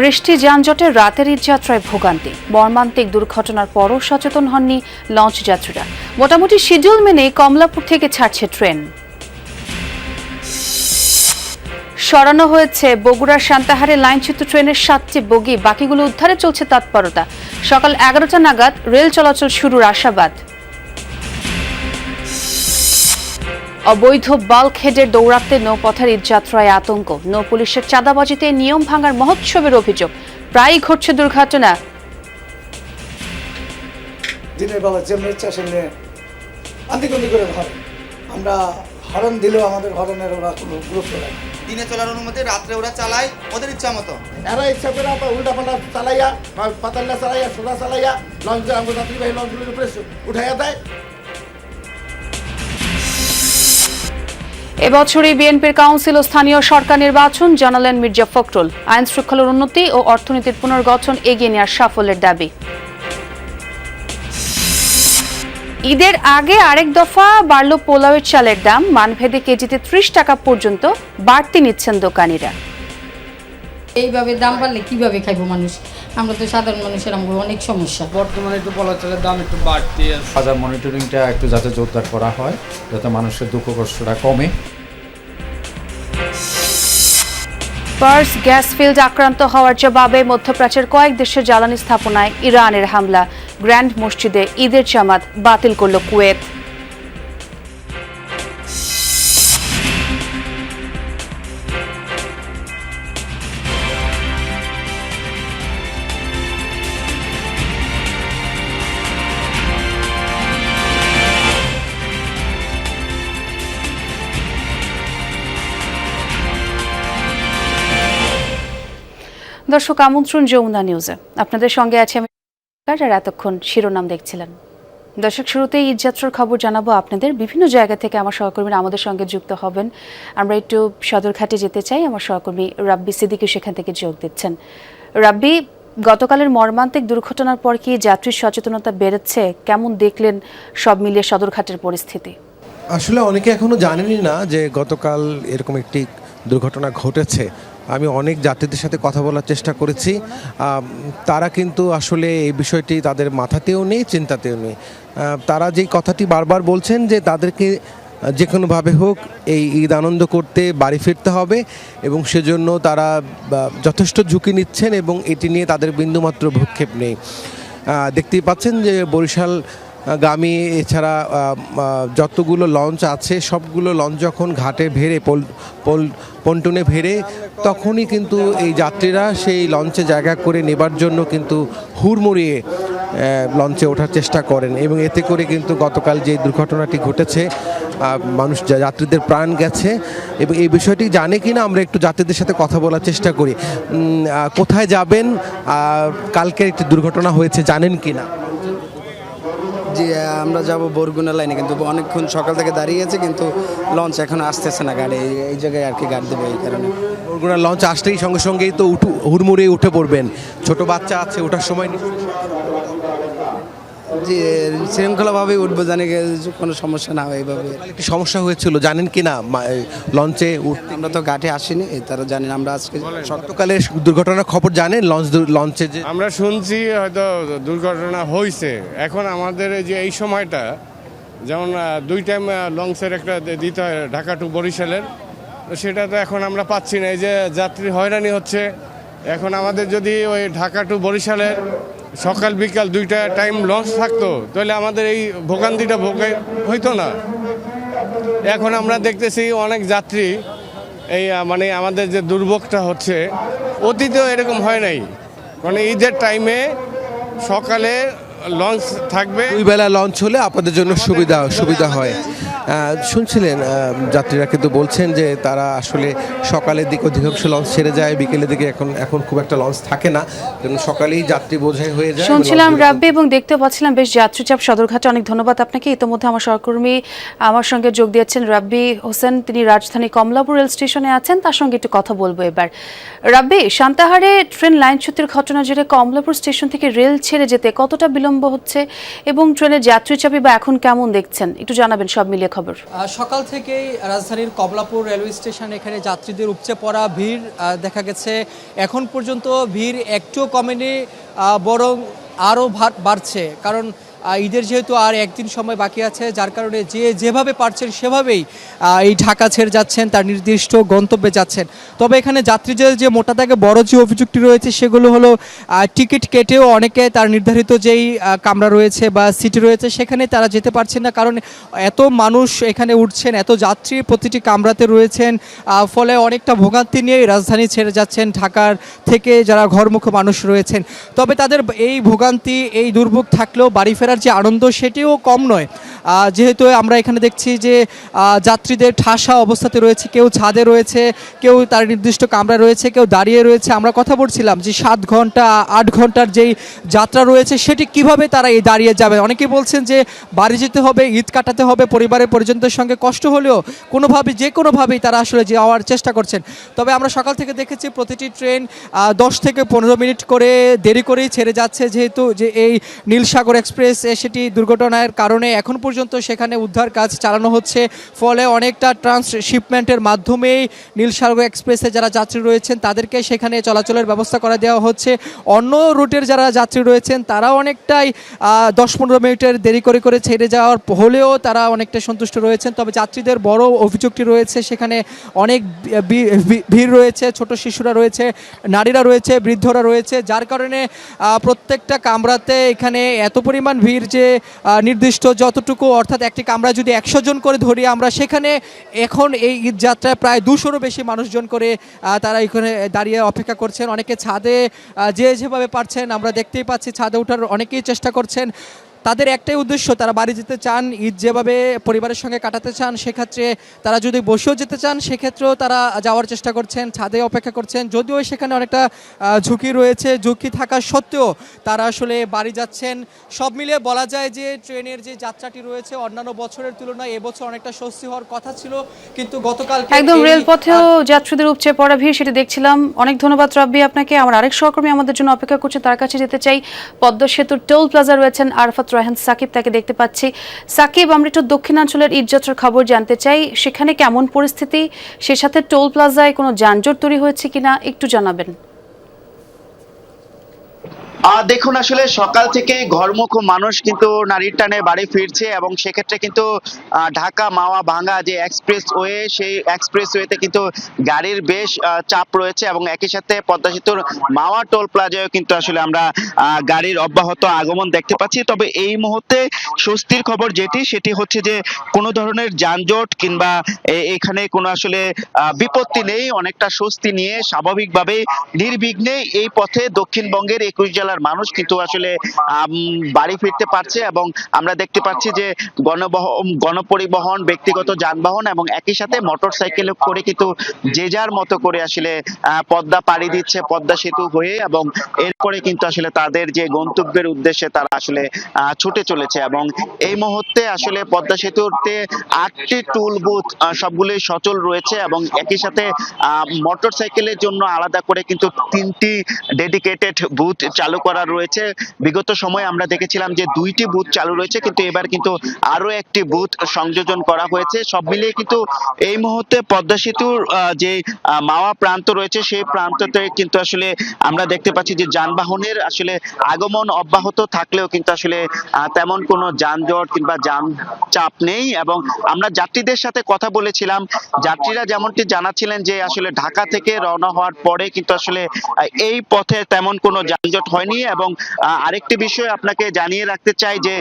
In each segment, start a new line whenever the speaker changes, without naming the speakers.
বৃষ্টি যানজটে রাতের যাত্রায় ভোগান্তি। মর্মান্তিক দুর্ঘটনার পরও সচেতন হননি লঞ্চ যাত্রীরা। মোটামুটি শিডিউল মেনে কমলাপুর থেকে ছাড়ছে ট্রেন। সরানো হয়েছে বগুড়ার সান্তাহারে লাইনচ্যুত ট্রেনের 7টি বগি, বাকিগুলো উদ্ধারে চলছে তৎপরতা। সকাল 11টা নাগাদ রেল চলাচল শুরুর আশাবাদ। অবৈধ বাল্ক হেডের দৌরাত্মে নৌপথের যাত্রায় আতঙ্ক। নৌ পুলিশের চাঁদাবাজিতে নিয়ম ভাঙার মহোৎসবের অভিযোগ। প্রায়ই ঘটছে দুর্ঘটনা।
দিনের বেলা যেমন ইচ্ছা সেমনি আন্দিকন্দি করে ধরে। আমরা হরন দিলেও আমাদের হরনের ওরা কোনো গুরুত্ব নেই।
দিনে চলার অনুমতি, রাত্রে ওরা চালায় ওদের ইচ্ছা মতো।
এরা ইচ্ছা করে উল্টা পাল্টা চালাইয়া, পাতাল্লা চালাইয়া, সোজা চালাইয়া লঞ্চ যাত্রীবাহী লঞ্চগুলোর উপরে উঠাইয়া দেয়।
এবছরই বিএনপির কাউন্সিল ও স্থানীয় সরকার নির্বাচন, জানালেন মির্জা ফখরুল। আইন শৃঙ্খলার উন্নতি ও অর্থনীতির পুনর্গঠন এগিয়ে নেওয়ার সাফল্যের দাবি। ঈদের আগে আরেক দফা বাড়ল পোলাওয়ের চালের দাম। মানভেদে কেজিতে 30 টাকা পর্যন্ত বাড়তি নিচ্ছেন দোকানিরা।
এইভাবে দাম বাড়লে কিভাবে খাইবো মানুষ? আমরা তো সাধারণ মানুষের আমাদের অনেক সমস্যা।
বর্তমানে একটু পোলাও চালের দাম একটু বাড়তি আছে।
বাজার মনিটরিংটা একটু যাতে জোরদার করা হয়, যাতে মানুষের দুঃখ কষ্টটা কমে।
পার্স গ্যাস ফিল্ড আক্রান্ত হওয়ার জবাবে মধ্যপ্রাচ্যের কয়েক দেশের জ্বালানি স্থাপনায় ইরানের হামলা। গ্র্যান্ড মসজিদে ঈদের জামাত বাতিল করল কুয়েত। দর্শক, আমন্ত্রণ যমুনা নিউজে। আপনাদের সঙ্গে আছে আমি, আর এতক্ষণ শিরোনাম দেখছিলেন। দর্শক, শুরুতেই ঈদযাত্রার খবর জানাবো আপনাদের। বিভিন্ন জায়গা থেকে আমার সহকর্মীরা আমাদের সঙ্গে যুক্ত হবেন। আমরা একটু সদরঘাটে যেতে চাই। আমার সহকর্মী রাব্বি সিদ্দিকী সেখান থেকে যোগ দিচ্ছেন। রাব্বি, গতকালের মর্মান্তিক দুর্ঘটনার পর কি যাত্রীর সচেতনতা বেড়েছে? কেমন দেখলেন সব মিলিয়ে সদরঘাটের পরিস্থিতি?
আসলে অনেকে এখনো জানেনই না যে গতকাল এরকম একটি দুর্ঘটনা ঘটেছে। আমি অনেক যাত্রীদের সাথে কথা বলার চেষ্টা করেছি। তারা কিন্তু আসলে এই বিষয়টি তাদের মাথাতেও নেই, চিন্তাতেও নেই। তারা যেই কথাটি বারবার বলছেন যে তাদেরকে যে কোনোভাবে হোক এই ঈদ আনন্দ করতে বাড়ি ফিরতে হবে, এবং সেজন্য তারা যথেষ্ট ঝুঁকি নিচ্ছেন এবং এটি নিয়ে তাদের বিন্দুমাত্র ভ্রুক্ষেপ নেই। দেখতেই পাচ্ছেন যে বরিশাল গামী এছাড়া যতগুলো লঞ্চ আছে সবগুলো লঞ্চ যখন ঘাটে ভেড়ে পন্টুনে ভেড়ে, তখনই কিন্তু এই যাত্রীরা সেই লঞ্চে জায়গা করে নেবার জন্য কিন্তু হুড়মুড়িয়ে লঞ্চে ওঠার চেষ্টা করেন, এবং এতে করে কিন্তু গতকাল যে দুর্ঘটনাটি ঘটেছে মানুষ যাত্রীদের প্রাণ গেছে। এবং এই বিষয়টি জানে কিনা আমরা একটু যাত্রীদের সাথে কথা বলার চেষ্টা করি। কোথায় যাবেন, কালকের একটি দুর্ঘটনা হয়েছে জানেন কিনা?
জি, আমরা যাব বরগুনা লাইনে, কিন্তু অনেকক্ষণ সকাল থেকে দাঁড়িয়ে আছে, কিন্তু লঞ্চ এখন আসতেছে না। গাড়ি এই জায়গায় আর কি গাড়ি দেবে, এই কারণে।
বরগুনা লঞ্চ আসলেই সঙ্গে সঙ্গেই তো হুড়মুড়িয়ে উঠে পড়বেন। ছোট বাচ্চা আছে, ওঠার সময়
জি শৃঙ্খলাভাবেই উঠবো, জানি কোনো সমস্যা না হয়। এইভাবে
একটি সমস্যা হয়েছিল জানেন কিনা লঞ্চে উঠতে?
আমরা তো ঘাটে আসিনি, তারা জানেন। আমরা আজকে
গতকালের দুর্ঘটনার খবর জানেন? লঞ্চে যে
আমরা শুনছি হয়তো দুর্ঘটনা হয়েছে। এখন আমাদের যে এই সময়টা, যেমন 2 টাইম লঞ্চের একটা দিতে হয় ঢাকা টু বরিশালের, সেটা তো এখন আমরা পাচ্ছি না। এই যে যাত্রী হয়রানি হচ্ছে। এখন আমাদের যদি ওই ঢাকা টু বরিশালের সকাল বিকাল 2টা টাইম লঞ্চ থাকতো, তাহলে আমাদের এই ভোগান্তিটা হইতো না। এখন আমরা দেখতেছি অনেক যাত্রী এই মানে আমাদের যে দুর্ভোগটা হচ্ছে, অতীতেও এরকম হয় নাই। মানে ঈদের টাইমে সকালে লঞ্চ থাকবে,
2 বেলা লঞ্চ হলে আপনাদের জন্য সুবিধা হয়। শুনছিলেন যাত্রীরা কিন্তু বলছেন যে তারা আসলে সকালের দিকে অধিকাংশ লঞ্চ ছেড়ে যায়, বিকেলের দিকে এখন খুব একটা লঞ্চ থাকে না, কারণ সকালেই যাত্রী বোঝাই হয়ে যায়।
শুনছিলাম রাব্বি, এবং দেখতে পাচ্ছিলাম বেশ যাত্রীচাপ সদরঘাটে। অনেক ধন্যবাদ আপনাকে। ইতিমধ্যে আমার সহকর্মী আমার সঙ্গে যোগ দিয়েছেন রাব্বি হোসেন, তিনি রাজধানী কমলাপুর রেল স্টেশনে আছেন। তার সঙ্গে একটু কথা বলবো এবার। রাব্বি, সান্তাহারে ট্রেন লাইনচ্যুতির ঘটনা জেরে কমলাপুর স্টেশন থেকে রেল ছেড়ে যেতে কতটা বিলম্ব বিলম্ব হচ্ছে এবং ট্রেনের যাত্রী চাপে বা এখন কেমন দেখছেন একটু জানাবেন সব মিলিয়ে খবর।
সকাল থেকেই রাজধানীর কমলাপুর রেলওয়ে স্টেশন এখানে যাত্রীদের উপচে পড়া ভিড় দেখা গেছে। এখন পর্যন্ত ভিড় একটুও কমেনি, বরং আরও বাড়ছে, কারণ ঈদের যেহেতু আর একদিন সময় বাকি আছে, যার কারণে যেভাবে পারছেন সেভাবেই এই ঢাকা ছেড়ে যাচ্ছেন, তার নির্দিষ্ট গন্তব্যে যাচ্ছেন। তবে এখানে যাত্রীদের যে মোটা দাগে বড় যে অভিযোগটি রয়েছে সেগুলো হলো টিকিট কেটেও অনেকে তার নির্ধারিত যেই কামরা রয়েছে বা সিটি রয়েছে সেখানে তারা যেতে পারছেন না, কারণ এত মানুষ এখানে উঠছেন, এত যাত্রী প্রতিটি কামরাতে রয়েছেন, ফলে অনেকটা ভোগান্তি নিয়ে রাজধানী ছেড়ে যাচ্ছেন ঢাকার থেকে যারা ঘরমুখী মানুষ রয়েছেন। তবে তাদের এই ভোগান্তি, এই দুর্ভোগ থাকলেও বাড়ি ফেরার যে আনন্দ সেটিও কম নয়, যেহেতু আমরা এখানে দেখছি যে যাত্রীদের ঠাসা অবস্থাতে রয়েছে, কেউ ছাদে রয়েছে, কেউ তার নির্দিষ্ট কামরা রয়েছে, কেউ দাঁড়িয়ে রয়েছে। আমরা কথা বলছিলাম যে 7 ঘন্টা 8 ঘন্টার যেই যাত্রা রয়েছে সেটি কিভাবে তারা এই দাঁড়িয়ে যাবে। অনেকেই বলছেন যে বাড়ি যেতে হবে, ঈদ কাটাতে হবে, পরিবারের পরিজনদের সঙ্গে কষ্ট হলেও যে কোনোভাবেই তারা আসলে যাওয়ার চেষ্টা করছেন। তবে আমরা সকাল থেকে দেখেছি প্রতিটি ট্রেন 10 থেকে 15 মিনিট করে দেরি করেই ছেড়ে যাচ্ছে, যেহেতু যে এই নীলসাগর এক্সপ্রেস সেটি দুর্ঘটনার কারণে এখন পর্যন্ত সেখানে উদ্ধার কাজ চালানো হচ্ছে। ফলে অনেকটা ট্রান্সশিপমেন্টের মাধ্যমেই নীলসাগর এক্সপ্রেসে যারা যাত্রী রয়েছেন তাদেরকে সেখানে চলাচলের ব্যবস্থা করে দেওয়া হচ্ছে। অন্য রুটের যারা যাত্রী রয়েছেন তারাও অনেকটাই 10-15 মিনিটের দেরি করে ছেড়ে যাওয়ার হলেও তারা অনেকটা সন্তুষ্ট রয়েছেন। তবে যাত্রীদের বড় অভিযোগটি রয়েছে, সেখানে অনেক ভিড় রয়েছে, ছোট শিশুরা রয়েছে, নারীরা রয়েছে, বৃদ্ধরা রয়েছে, যার কারণে প্রত্যেকটা কামরাতে এখানে এত পরিমাণ ভিড় যে নির্দিষ্ট যতটুকু, অর্থাৎ একটি কামরা যদি 100 জন করে ধরি আমরা, সেখানে এখন এই ঈদ যাত্রায় প্রায় 200-রও বেশি মানুষজন করে তারা এখানে দাঁড়িয়ে অপেক্ষা করছেন। অনেকে ছাদে যেভাবে পারছেন আমরা দেখতেই পাচ্ছি, ছাদে ওঠার অনেকেই চেষ্টা করছেন। তাদের একটাই উদ্দেশ্য, তারা বাড়ি যেতে চান, ঈদ যেভাবে পরিবারের সঙ্গে কাটাতে চান, সেক্ষেত্রে তারা যদি বসেও যেতে চান সেক্ষেত্রেও তারা যাওয়ার চেষ্টা করছেন, ছাদে অপেক্ষা করছেন। যদিও সেখানে অনেকটা ঝুঁকি রয়েছে, ঝুঁকি থাকা সত্ত্বেও তারা আসলে বাড়ি যাচ্ছেন। সব মিলিয়ে বলা যায় যে ট্রেনের যে যাত্রাটি রয়েছে অন্যান্য বছরের তুলনায় এবছর অনেকটা স্বস্তি হওয়ার কথা ছিল, কিন্তু গতকাল
একদম রেলপথেও যাত্রীদের উপচে পড়া ভিড় সেটি দেখছিলাম। অনেক ধন্যবাদ রাব্বি আপনাকে। আমার আরেক সহকর্মী আমাদের জন্য অপেক্ষা করছে, তার কাছে যেতে চাই। পদ্মা সেতুর টোল প্লাজা রয়েছেন আরফাত রায়হান সাকিব, তাকে দেখতে পাচ্ছি। সাকিব, আমরা একটু দক্ষিণাঞ্চলের ঈদযাত্রার খবর জানতে চাই, সেখানে কেমন পরিস্থিতি, সে সাথে টোল প্লাজায় কোনো যানজট তৈরি হয়েছে কিনা একটু জানাবেন।
দেখুন, আসলে সকাল থেকে ঘরমুখ মানুষ কিন্তু নারীর টানে বাড়ি ফিরছে এবং সেক্ষেত্রে কিন্তু ঢাকা মাওয়া ভাঙ্গা যে এক্সপ্রেসওয়ে, সেই এক্সপ্রেসওয়েতে কিন্তু গাড়ির বেশ চাপ রয়েছে এবং একই সাথে পদ্মা সেতুর মাওয়া টোল প্লাজায় কিন্তু আসলে আমরা গাড়ির অব্যাহত আগমন দেখতে পাচ্ছি। তবে এই মুহূর্তে স্বস্তির খবর সেটি হচ্ছে যে কোনো ধরনের যানজট কিংবা এখানে কোনো আসলে বিপত্তি নেই। অনেকটা স্বস্তি নিয়ে স্বাভাবিকভাবে নির্বিঘ্নে এই পথে দক্ষিণবঙ্গের 21 জেলার মানুষ কিন্তু আসলে বাড়ি ফিরতে পারছে এবং আমরা দেখতে পাচ্ছি যে গণপরিবহন, ব্যক্তিগত যানবাহন এবং একই সাথে মোটরসাইকেল করে কিন্তু যে যার মতো করে আসলে পদ্মা পাড়ি দিচ্ছে পদ্মা সেতু হয়ে, এবং এরপরে কিন্তু আসলে তাদের যে গন্তব্যের উদ্দেশ্যে তারা আসলে ছুটে চলেছে। এবং এই মুহূর্তে আসলে পদ্মা সেতুতে 8টি টুল বুথ সবগুলোই সচল রয়েছে এবং একই সাথে মোটরসাইকেলের জন্য আলাদা করে কিন্তু 3টি ডেডিকেটেড বুথ চালু করা রয়েছে। বিগত সময়ে আমরা দেখেছিলাম যে 2টি বুথ চালু রয়েছে, কিন্তু এবার কিন্তু আরো একটি বুথ সংযোজন করা হয়েছে। সব মিলিয়ে কিন্তু এই মুহূর্তে পদ্মা সেতুর যে মাওয়া প্রান্ত রয়েছে সেই প্রান্ততে কিন্তু আসলে আমরা দেখতে পাচ্ছি যে যানবাহনের আসলে আগমন অব্যাহত থাকলেও কিন্তু আসলে তেমন কোনো যানজট কিংবা যান চাপ নেই। এবং আমরা যাত্রীদের সাথে কথা বলেছিলাম, যাত্রীরা যেমনটি জানাচ্ছিলেন যে আসলে ঢাকা থেকে রওনা হওয়ার পরে কিন্তু আসলে এই পথে তেমন কোনো যানজট হয়নি। এবং আরেকটি বিষয় আপনাকে জানিয়ে রাখতে চাই যে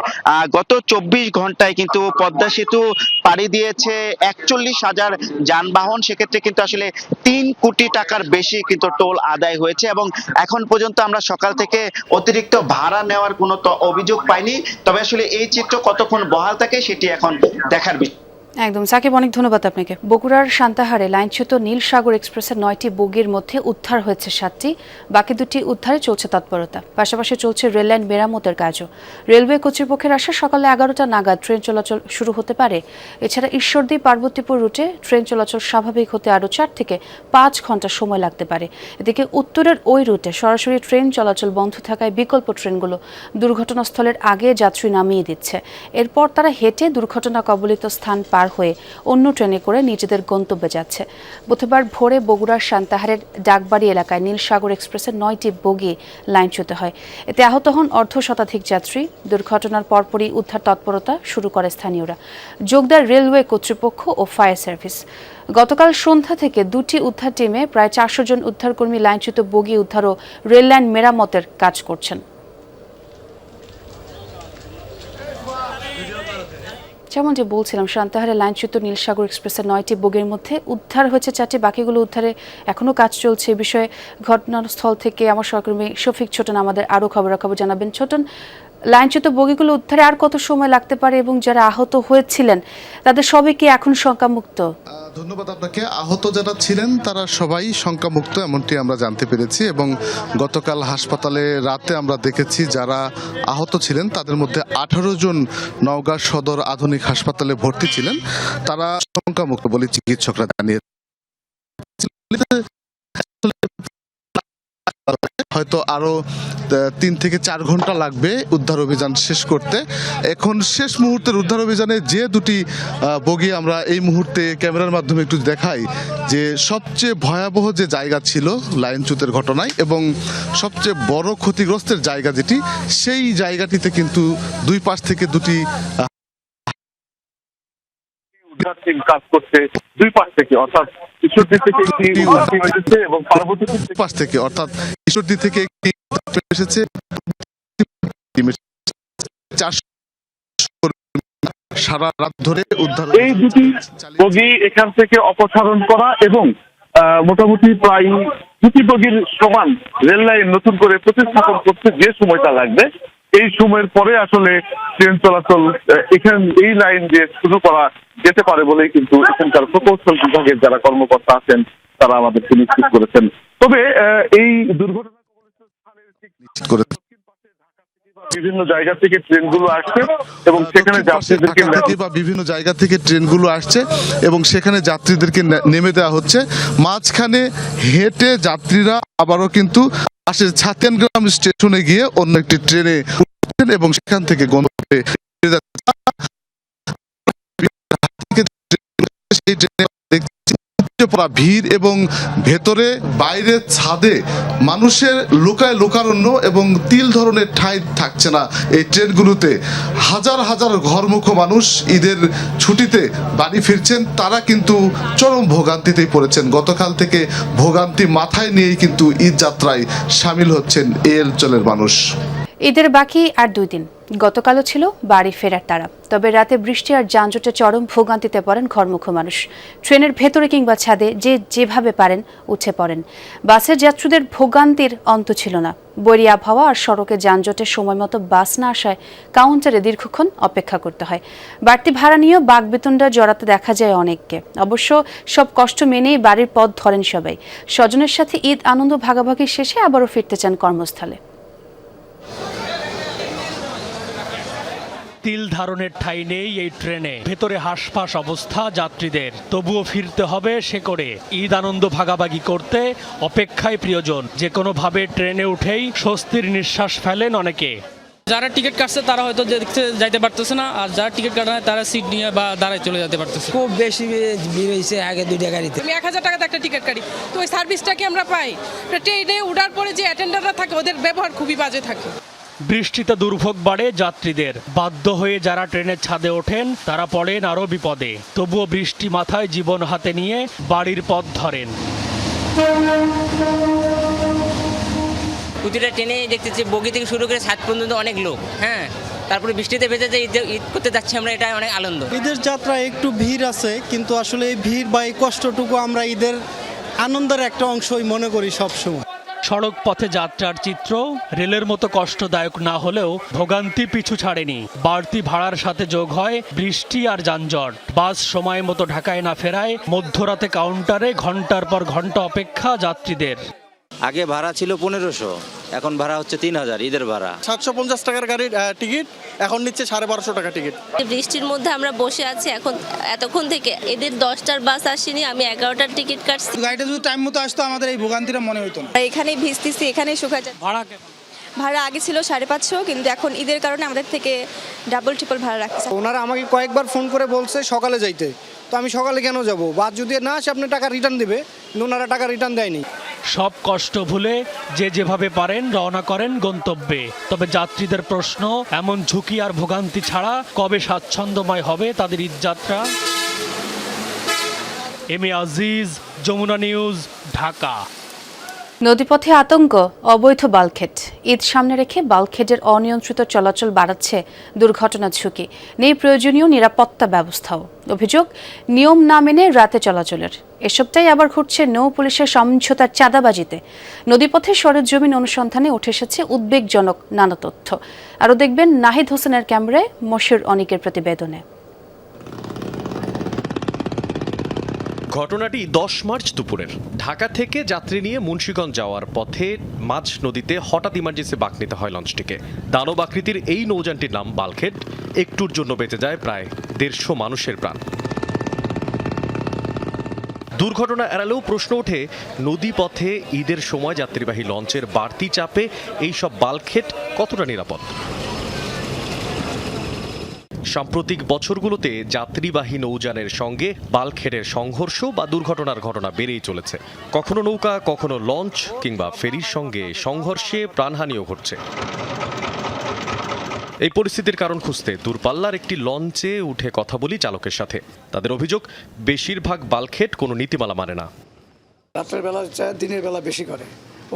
গত 24 ঘন্টায় কিন্তু পদ্মা সেতু পাড়ি দিয়েছে 41,000 যানবাহন। সেক্ষেত্রে কিন্তু আসলে 3 কোটি টাকার বেশি কিন্তু টোল আদায় হয়েছে এবং এখন পর্যন্ত আমরা সকাল থেকে অতিরিক্ত ভাড়া নেওয়ার কোনো অভিযোগ পাইনি। তবে আসলে এই চিত্র কতক্ষণ বহাল থাকে সেটি এখন দেখার বিষয়।
একদম সাকিব, অনেক ধন্যবাদ আপনাকে। বগুড়ার সান্তাহারে লাইনচ্যুত নীল সাগর এক্সপ্রেসের 9টি বগির মধ্যে উদ্ধার হয়েছে 7টি, বাকি 2টি উদ্ধারে চলছে তৎপরতা। পাশাপাশি চলছে রেললাইন মেরামতের কাজও। রেলওয়ে কর্তৃপক্ষের আশা সকালে 11টা নাগাদ ট্রেন চলাচল শুরু হতে পারে। এছাড়া ঈশ্বরদী পার্বতীপুর রুটে ট্রেন চলাচল স্বাভাবিক হতে আরও 4 থেকে 5 ঘন্টা সময় লাগতে পারে। এদিকে উত্তরের ওই রুটে সরাসরি ট্রেন চলাচল বন্ধ থাকায় বিকল্প ট্রেনগুলো দুর্ঘটনাস্থলের আগে যাত্রী নামিয়ে দিচ্ছে। এরপর তারা হেঁটে দুর্ঘটনা কবলিত স্থান পার হয়ে অন্য ট্রেনে করে নিজেদের গন্তব্যে যাচ্ছে। বুধবার ভোরে বগুড়ার সান্তাহারের ডাকবাড়ি এলাকায় নীল সাগর এক্সপ্রেসের 9টি বগি লাইনচ্যুত হয়। এতে আহত হন অর্ধশতাধিক যাত্রী। দুর্ঘটনার পরপরই উদ্ধার তৎপরতা শুরু করে স্থানীয়রা, যোগ দেয় রেলওয়ে কর্তৃপক্ষ ও ফায়ার সার্ভিস। গতকাল সন্ধ্যা থেকে 2টি উদ্ধার টিমে প্রায় 400 জন উদ্ধারকর্মী লাইনচ্যুত বগি উদ্ধার ও রেললাইন মেরামতের কাজ করছেন। যেমনটি বলছিলাম, সান্তাহারে লাইনচ্যুত নীলসাগর এক্সপ্রেসের 9টি বগির মধ্যে উদ্ধার হয়েছে 4টি, বাকিগুলো উদ্ধারে এখনও কাজ চলছে। এ বিষয়ে ঘটনাস্থল থেকে আমার সহকর্মী শফিক ছোটন আমাদের আরও খবরাখবর জানাবেন। ছোটন, লাইনচ্যুত বগিগুলো উদ্ধারে আর কত সময় লাগতে পারে এবং যারা আহত হয়েছিলেন তাদের সবাই কি এখন শঙ্কামুক্ত?
ধন্যবাদ আপনাকে। আহত যারা ছিলেন তারা সবাই শঙ্কামুক্ত এমনটি আমরা জানতে পেরেছি, এবং গতকাল হাসপাতালে রাতে আমরা দেখেছি যারা আহত ছিলেন তাদের মধ্যে 18 জন নওগাঁ সদর আধুনিক হাসপাতালে ভর্তি ছিলেন, তারা শঙ্কামুক্ত বলে চিকিৎসকরা জানিয়েছেন। হয়তো আরো 3 থেকে 4 ঘন্টা লাগবে উদ্ধার অভিযান শেষ করতে। এখন শেষ মুহূর্তের উদ্ধার অভিযানে যে 2টি বগি আমরা এই মুহূর্তে ক্যামেরার মাধ্যমে একটু দেখাই, যে সবচেয়ে ভয়াবহ যে জায়গা ছিল লাইনচ্যুতের ঘটনায় এবং সবচেয়ে বড় ক্ষতিগ্রস্তের জায়গা যেটি, সেই জায়গাটিতে কিন্তু দুই পাশ থেকে 2টি
কাজ করছে, দুই পাশ থেকে, অর্থাৎ ঈশ্বরদী থেকে একটি এসেছে এবং পার্বতীপুর
পাশ থেকে, অর্থাৎ ঈশ্বরদী থেকে একটি এসেছে। সারা রাত ধরে উদ্ধার
এই 2টি বগি এখান থেকে অপসারণ করা এবং মোটামুটি প্রায় 2টি বগির সমান রেল লাইন নতুন করে প্রতিস্থাপন করতে যে সময়টা লাগবে, এই সময়ের পরে আসলে ট্রেন চলাচল এই লাইন দিয়ে শুরু করা যেতে পারে বলেই কিন্তু এখানকার প্রকৌশল বিভাগের যারা কর্মকর্তা আছেন তারা আমাদেরকে নিশ্চিত করেছেন। তবে এই দুর্ঘটনা বিভিন্ন জায়গা থেকে ট্রেনগুলো আসছে এবং সেখানে যাত্রীদেরকে
বিভিন্ন জায়গা থেকে ট্রেনগুলো আসছে এবং সেখানে যাত্রীদেরকে নেমে দেওয়া হচ্ছে। মাঝখানে হেঁটে যাত্রীরা আবারও কিন্তু আসে ছাতিয়ানগ্রাম স্টেশনে গিয়ে অন্য একটি ট্রেনে উঠছেন এবং সেখান থেকে গন্তব্যে সেই ট্রেনে ভিড় এবং ভেতরে বাইরে ছাদে মানুষের লোকায় লোকারণ্য এবং তিল ধরনের ঠাঁই থাকছে না এই ট্রেনগুলোতে। হাজার হাজার ঘরমুখ মানুষ ঈদের ছুটিতে বাড়ি ফিরছেন, তারা কিন্তু চরম ভোগান্তিতেই পড়েছেন। গতকাল থেকে ভোগান্তি মাথায় নিয়েই কিন্তু ঈদ যাত্রায় সামিল হচ্ছেন এই অঞ্চলের মানুষ।
ঈদের বাকি আর 2 দিন, গতকালও ছিল বাড়ি ফেরার তাড়া। তবে রাতে বৃষ্টি আর যানজটে চরম ভোগান্তিতে পড়েন ঘরমুখ মানুষ। ট্রেনের ভেতরে কিংবা ছাদে যে যেভাবে পারেন উঠে পড়েন। বাসের যাত্রীদের ভোগান্তির অন্ত ছিল না। বৈরী আবহাওয়া আর সড়কে যানজটের সময় মতো বাস না আসায় কাউন্টারে দীর্ঘক্ষণ অপেক্ষা করতে হয়। বাড়তি ভাড়া নিয়েও বাকবিতণ্ডা জড়াতে দেখা যায় অনেককে। অবশ্য সব কষ্ট মেনেই বাড়ির পথ ধরেন সবাই। স্বজনের সাথে ঈদ আনন্দ ভাগাভাগি শেষে আবারও ফিরতে চান কর্মস্থলে।
তিল ধারণের ঠাঁই নেই এই ট্রেনে, ভেতরে হাঁসফাঁস অবস্থা যাত্রীদের। তবুও ফিরতে হবে সে করে। ঈদ আনন্দ ভাগাভাগি করতে অপেক্ষায় প্রিয়জন। যে কোনোভাবে ট্রেনে উঠেই স্বস্তির নিঃশ্বাস ফেলেন অনেকে।
যারা টিকিট কাটছে তারা হয়তো দেখতে যাইতে পারতেছে না, আর যারা টিকিট কাটে না তারা সিট নিয়ে বা দাঁড়ায় চলে যেতে পারতেছে।
খুব বেশি ভিড় হয়েছে আগে 2টা গাড়িতে।
আমি 1000 টাকাতে একটা টিকিট কাটি, তো ওই সার্ভিসটা কি আমরা পাই? ট্রেনে ওঠার পরে যে অ্যাটেন্ডাররা থাকে ওদের ব্যবহার খুবই বাজে থাকে।
বৃষ্টিতে দুর্ভোগ বাড়ে যাত্রীদের। বাধ্য হয়ে যারা ট্রেনের ছাদে ওঠেন তারা পড়েন আরও বিপদে। তবুও বৃষ্টি মাথায় জীবন হাতে নিয়ে বাড়ির পথ ধরেন।
প্রতিটা ট্রেনে দেখতেছি বগি থেকে শুরু করে ছাদ পর্যন্ত অনেক লোক। হ্যাঁ, তারপরে বৃষ্টিতে ভেজে যে ঈদ করতে যাচ্ছি আমরা, এটা অনেক আনন্দ।
ঈদের যাত্রায় একটু ভিড় আছে, কিন্তু আসলে এই ভিড় বা এই কষ্টটুকু আমরা ঈদের আনন্দের একটা অংশই মনে করি সবসময়।
সড়ক পথে যাত্রার চিত্র রেলের মতো কষ্টদায়ক না হলেও ভোগান্তি পিছু ছাড়েনি। বাড়তি ভাড়ার সাথে যোগ হয় বৃষ্টি আর যানজট। বাস সময় মতো ঢাকায় না ফেরায় মধ্যরাতে কাউন্টারে ঘন্টার পর ঘন্টা অপেক্ষা যাত্রীদের।
আগে ভাড়া ছিল 1500, এখন ভাড়া হচ্ছে 3000 ঈদের ভাড়া।
750 টাকার গাড়ির টিকিট এখন নিচ্ছে 1250 টাকা টিকিট।
বৃষ্টির মধ্যে আমরা বসে আছি এখন এতক্ষণ থেকে, এদের 10টার বাস আসেনি, আমি 11টার টিকিট কাটছি।
গাড়িটা যদি টাইম মতো আসতো আমাদের এই ভোগান্তিটা মনে হতো না।
এখানেই ভিজতেছি, এখানেই শুকা যায়। ভাড়া আগে ছিল 550, কিন্তু এখন ঈদের কারণে আমাদের থেকে ডাবল ট্রিপল ভাড়া রাখছে।
ওনারা আমাকে কয়েকবার ফোন করে বলছে সকালে যাইতে, তো আমি সকালে কেন যাব? বাস যদি না আসে আপনি টাকা রিটার্ন দিবে, কিন্তু ওনারা টাকা রিটার্ন দেয়নি।
সব কষ্ট ভুলে যে যেভাবে পারেন রওনা করেন গন্তব্যে। তবে যাত্রীদের প্রশ্ন, এমন ঝুঁকি আর ভোগান্তি ছাড়া কবে স্বাচ্ছন্দ্যময় হবে তাদের ঈদযাত্রা? M A Aziz, Jamuna news, Dhaka.
নদীপথে আতঙ্ক, অবৈধ বাল্কহেড। ঈদ সামনে রেখে বাল্কহেডের অনিয়ন্ত্রিত চলাচল বাড়াচ্ছে দুর্ঘটনা ঝুঁকি। নেই প্রয়োজনীয় নিরাপত্তা ব্যবস্থাও। অভিযোগ, নিয়ম না মেনে রাতে চলাচলের। এসবটাই আবার ঘটছে নৌ পুলিশের সমঝোতার চাঁদাবাজিতে। নদীপথে সরেজমিন অনুসন্ধানে উঠে এসেছে উদ্বেগজনক নানা তথ্য। আরও দেখবেন নাহিদ হোসেনের ক্যামেরায় মশির অনিকের প্রতিবেদনে।
ঘটনাটি 10 মার্চ দুপুরের। ঢাকা থেকে যাত্রী নিয়ে মুন্সিগঞ্জ যাওয়ার পথে মাঝ নদীতে হঠাৎ ইমার্জেন্সি বাঁক নিতে হয় লঞ্চটিকে। দানব আকৃতির এই নৌযানটির নাম বাল্কহেড। একটুর জন্য বেঁচে যায় প্রায় 150 মানুষের প্রাণ। দুর্ঘটনা এড়ালেও প্রশ্ন ওঠে, নদী পথে ঈদের সময় যাত্রীবাহী লঞ্চের বাড়তি চাপে এইসব বাল্কহেড কতটা নিরাপদ? সাম্প্রতিক বছরগুলোতে যাত্রীবাহী নৌযানের সঙ্গে বাল্কহেডের সংঘর্ষ বা দুর্ঘটনার ঘটনা বেড়েই চলেছে। কখনো নৌকা, কখনো লঞ্চ কিংবা ফেরির সঙ্গে সংঘর্ষে প্রাণহানিও ঘটছে। এই পরিস্থিতির কারণ খুঁজতে দূরপাল্লার একটি লঞ্চে উঠে কথা বলি চালকের সাথে। তাদের অভিযোগ, বেশিরভাগ বাল্কহেড কোনো নীতিমালা মানে না।
রাত্রের বেলা দিনের বেলা বেশি করে।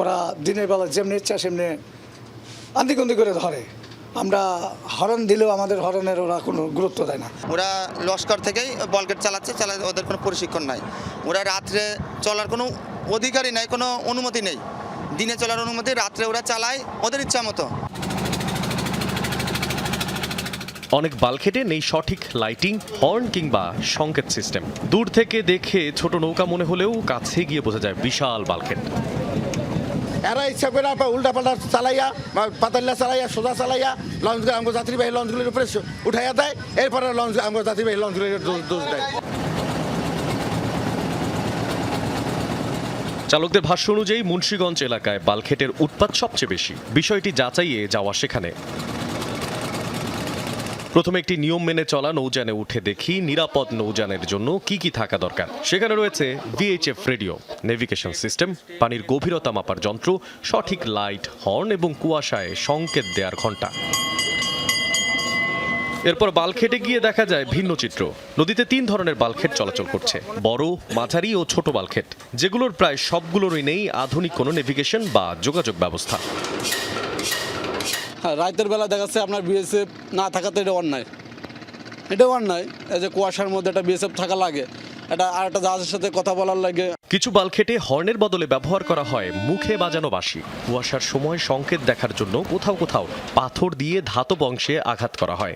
ওরা দিনের বেলা যেমনি ইচ্ছা সেমনি আন্দিকন্দি করে ধরে। আমরা হরন দিলেও আমাদের হরনের ওরা কোনো গুরুত্ব দেয় না।
ওরা লস্কর থেকেই বাল্কহেড চালাচ্ছে, ওদের কোনো প্রশিক্ষণ নাই। ওরা রাত্রে চলার কোনো অধিকারই নাই, কোনো অনুমতি নেই। দিনে চলার অনুমতি, রাত্রে ওরা চালায় ওদের ইচ্ছা মতো।
অনেক বাল্কহেডে নেই সঠিক লাইটিং, হর্ন কিংবা সংকেত সিস্টেম। দূর থেকে দেখে ছোট নৌকা মনে হলেও কাছে গিয়ে বোঝা যায় বিশাল বাল্কহেড।
এরা ইচ্ছা করে উল্টা পাল্টা চালাইয়া, পাতাল্লা চালাইয়া, সোজা চালাইয়া লঞ্চগুলো আমাদের যাত্রীবাহী লঞ্চগুলির উপরে উঠাইয়া দেয়। এরপরে লঞ্চ আমাদের যাত্রীবাহী লঞ্চগুলির দোষ দেয়।
চালকদের ভাষ্য অনুযায়ী মুন্সিগঞ্জ এলাকায় বাল্কহেডের উৎপাত সবচেয়ে বেশি। বিষয়টি যাচাইয়ে যাওয়া সেখানে প্রথমে একটি নিয়ম মেনে চলা নৌযানে উঠে দেখি নিরাপদ নৌযানের জন্য কি কি থাকা দরকার। সেখানে রয়েছে VHF রেডিও, নেভিগেশন সিস্টেম, পানির গভীরতা মাপার যন্ত্র, সঠিক লাইট, হর্ন এবং কুয়াশায় সংকেত দেওয়ার ঘণ্টা। এরপর বাল্কহেডে গিয়ে দেখা যায় ভিন্ন চিত্র। নদীতে 3 ধরনের বাল্কহেড চলাচল করছে, বড়, মাঝারি ও ছোট বাল্কহেড, যেগুলোর প্রায় সবগুলোরই নেই আধুনিক কোনো নেভিগেশন বা যোগাযোগ ব্যবস্থা।
রাতের বেলা দেখাচ্ছে আপনার BSF না থাকাতে এটা অন্যায়। এটাও অন্যায়, এই যে কুয়াশার মধ্যে একটা BSF থাকা লাগে, এটা আর একটা জাহাজের সাথে কথা বলার লাগে।
কিছু বাল্কহেডে হর্নের বদলে ব্যবহার করা হয় মুখে বাজানো বাঁশি। কুয়াশার সময় সংকেত দেখার জন্য কোথাও কোথাও পাথর দিয়ে ধাতব অংশে আঘাত করা হয়।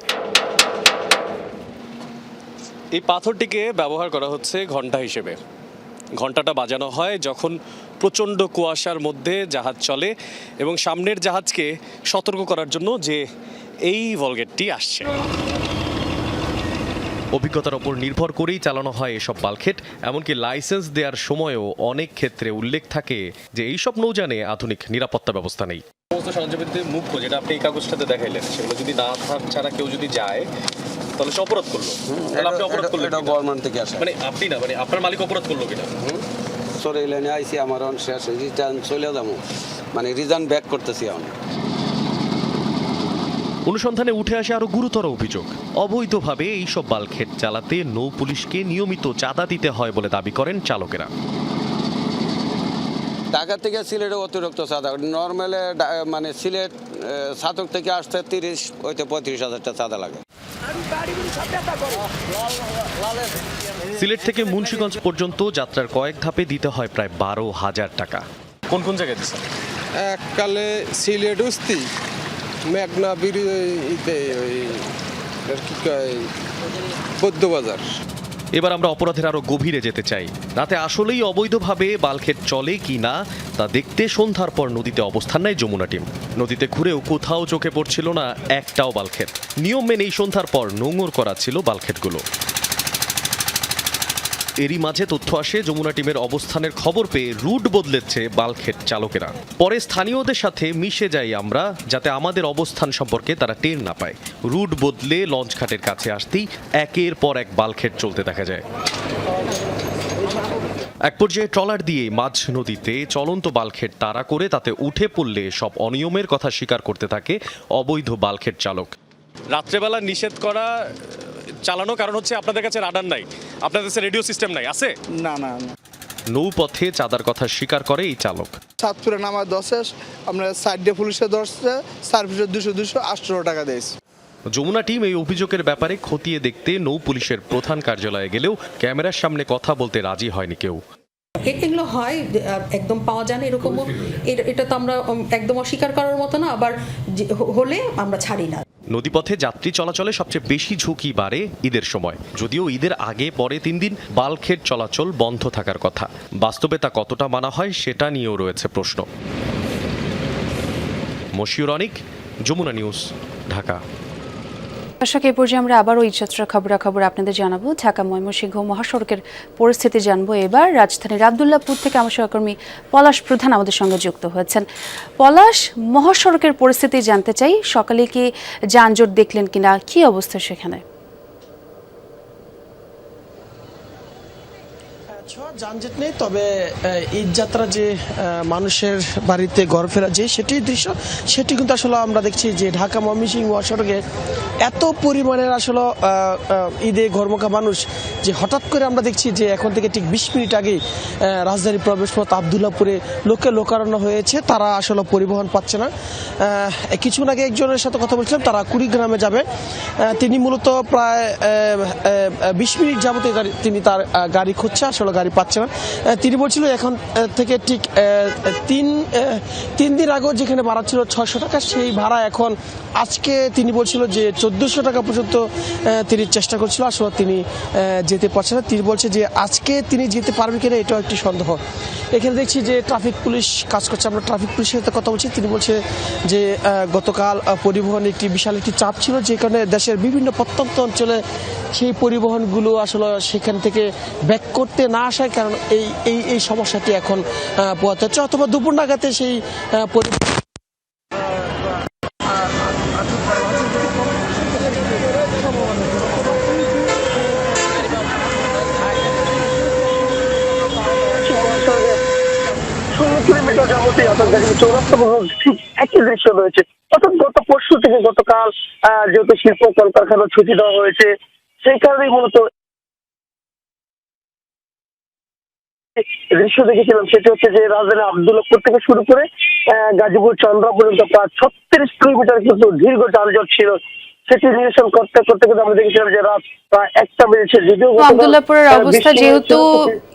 এই পাথরটিকে ব্যবহার করা হচ্ছে ঘণ্টা হিসেবে। ঘণ্টাটা বাজানো হয় যখন প্রচণ্ড কুয়াশার মধ্যে জাহাজ চলে এবং সামনের জাহাজকে সতর্ক করার জন্য যে এই ভলগেটটি আসছে। অভিজ্ঞতার ওপর নির্ভর করেই চালানো হয় এসব বাল্কহেড। এমনকি লাইসেন্স দেওয়ার সময়ও অনেক ক্ষেত্রে উল্লেখ থাকে যে এইসব নৌযানে আধুনিক নিরাপত্তা ব্যবস্থা নেই। সমস্ত সরঞ্জামের মুখ্য যেটা আপনি এই কাগজটাতে দেখাইলেন, সেগুলো যদি না থাক ছাড়া কেউ যদি যায় তাহলে সে অপরাধ করলো। আপনি অপরাধ করলেন,
এটা গভর্নমেন্ট থেকে আসে।
মানে আপনি না, মানে আপনার মালিক অপরাধ করলো কিনা?
সরি লাইনে আইসি, আমার অন শেষ, রিটার্ন চলে যাবো, মানে রিটার্ন ব্যাক করতেছি এখন।
অনুসন্ধানে উঠে আসে আরো গুরুতর অভিযোগ। অবৈধভাবে এইসব বাল্কহেড চালাতে নৌ পুলিশকে নিয়মিত চাঁদা দিতে হয় বলে দাবি করেন চালকেরা।
ঢাকা থেকে সিলেটে অতিরিক্ত চাঁদা, নর্মালে মানে সিলেট ছাতক থেকে আসতে 30 হইতে 35,000 টাকা চাঁদা লাগে।
সিলেট থেকে মুন্সিগঞ্জ পর্যন্ত যাত্রার কয়েক ধাপে দিতে হয় প্রায় 12,000 টাকা। কোন কোন জায়গায় দিচ্ছেন?
এককালে সিলেট উস্তি মেঘনা বিরিতে ওই কি কয় বৌদ্ধবাজার।
এবার আমরা অপরাধের আরো গভীরে যেতে চাই। রাতে আসলেই অবৈধভাবে বালখেট চলে কি না তা দেখতে সন্ধ্যার পর নদীতে অবস্থান নেয় যমুনা টিম। নদীতে ঘুরেও কোথাও চোখে পড়ছিল না একটাও বালখেট। নিয়ম মেনেই সন্ধ্যার পর নোঙর করা ছিল বালখেটগুলো। এরই মাঝে তথ্য আসে যমুনা টিমের অবস্থানের খবর পেয়ে রুট বদলেছে বালখেট চালকেরা। পরে স্থানীয়দের সাথে মিশে যাই আমরা, যাতে আমাদের অবস্থান সম্পর্কে তারা টের না পায়। রুট বদলে লঞ্চ ঘাটের কাছে আসতেই একের পর এক বালখেট চলতে দেখা যায়। এক পর্যায়ে ট্রলার দিয়ে মাঝ নদীতে চলন্ত বালখেট তাড়া করে তাতে উঠে পড়লে সব অনিয়মের কথা স্বীকার করতে থাকে অবৈধ বালখেট চালক। রাত্রেবেলা নিষেধ করা চালানো কারণ হচ্ছে আপনাদের কাছে রাডার নাই, আপনাদের কাছে রেডিও সিস্টেম নাই, আছে?
না না,
নৌপথে চাঁদার কথা স্বীকার করে এই চালক।
সাতপুরে নামা 10 আমরা সাইডে পুলিশে ধরছে, সার্ভিসে 200 টাকা দিয়েছি।
যমুনা টিম এই অভিযোগের ব্যাপারে খতিয়ে দেখতে নৌ পুলিশের প্রধান কার্যালয়ে গেলেও ক্যামেরার সামনে কথা বলতে রাজি হয়নি কেউ।
এগুলো হয় একদম পাওয়া যায় না এরকমও, এটা তো আমরা একদম অস্বীকার করার মতো না, আবার হলে আমরা ছাড়ি না।
নদীপথে যাত্রী চলাচলে সবচেয়ে বেশি ঝুঁকি বাড়ে ঈদের সময়। যদিও ঈদের আগে পরে 3 দিন বালখেট চলাচল বন্ধ থাকার কথা। বাস্তবে তা কতটা মানা হয় সেটা নিয়েও রয়েছে প্রশ্ন। মশিউর অনিক, যমুনা নিউজ, ঢাকা।
দর্শক, এই পর্যায়ে আমরা আবারও ঈদযাত্রার খবরাখবর আপনাদের জানাবো। ঢাকা ময়মনসিংহ মহাসড়কের পরিস্থিতি জানবো এবার। রাজধানীর আব্দুল্লাহপুর থেকে আমার সহকর্মী পলাশ প্রধান আমাদের সঙ্গে যুক্ত হয়েছেন। পলাশ, মহাসড়কের পরিস্থিতি জানতে চাই, সকালে কি যানজট দেখলেন কিনা, কি অবস্থা সেখানে?
যানজট নেই, তবে ঈদযাত্রা যে মানুষের বাড়িতে ঘর ফেরা যে সেটির দৃশ্য, সেটি কিন্তু আসলে আমরা দেখছি যে ঢাকা ময়মনসিংহ মহাসড়কে এত পরিমাণের আসলে ঈদে ঘরমুখা মানুষ যে হঠাৎ করে আমরা দেখছি যে এখন থেকে ঠিক 20 মিনিট আগে রাজধানী প্রবেশপথ আব্দুল্লাহপুরে লোকারণ্য হয়েছে। তারা আসলে পরিবহন পাচ্ছে না। কিছুক্ষণ আগে একজনের সাথে কথা বলছিলাম, তারা কুড়িগ্রামে যাবে। তিনি মূলত প্রায় 20 মিনিট যাবত তিনি তার গাড়ি খুঁজছে, আসলে গাড়ি পাচ্ছে না। তিনি বলছিল এখন থেকে ঠিক 3 দিন আগেও যেখানে ভাড়া ছিল 600 টাকা, সেই ভাড়া এখন আজকে তিনি বলছিল যে 1400 টাকা পর্যন্ত তিনি চেষ্টা করছিল। আসলে তিনি যেতে পারছে না। তিনি বলছে যে আজকে তিনি যেতে পারবে কিনা এটাও একটি সন্দেহ। এখানে দেখছি যে ট্রাফিক পুলিশ কাজ করছে, আমরা ট্রাফিক পুলিশের সাথে কথা বলছি। তিনি বলছে যে গতকাল পরিবহনে একটি বিশাল একটি চাপ ছিল, যে কারণে দেশের বিভিন্ন প্রত্যন্ত অঞ্চলে সেই পরিবহনগুলো আসলে সেখান থেকে ব্যাক করতে না আসায় কারণ এই সমস্যাটি এখন পোহাতে হচ্ছে, অথবা দুপুর নাগাতে সেই
একই দৃশ্য রয়েছে। অর্থাৎ গত পরশু থেকে গতকাল যেহেতু শিল্প কলকারখানা ছুটি দেওয়া হয়েছে, সেই কারণেই মূলত দৃশ্য দেখেছিলাম। সেটি হচ্ছে যে রাজধানী আব্দুল্লাহপুর থেকে শুরু করে গাজীপুর চন্দ্রা পর্যন্ত প্রায় 36 কিলোমিটার কিন্তু দীর্ঘ যানজট ছিল। সেটি নিরসন করতে করতে কিন্তু আমরা দেখেছিলাম যে রাত প্রায় 1টা বেজেছে। যদিও
আব্দুল্লাহপুরের অবস্থা যেহেতু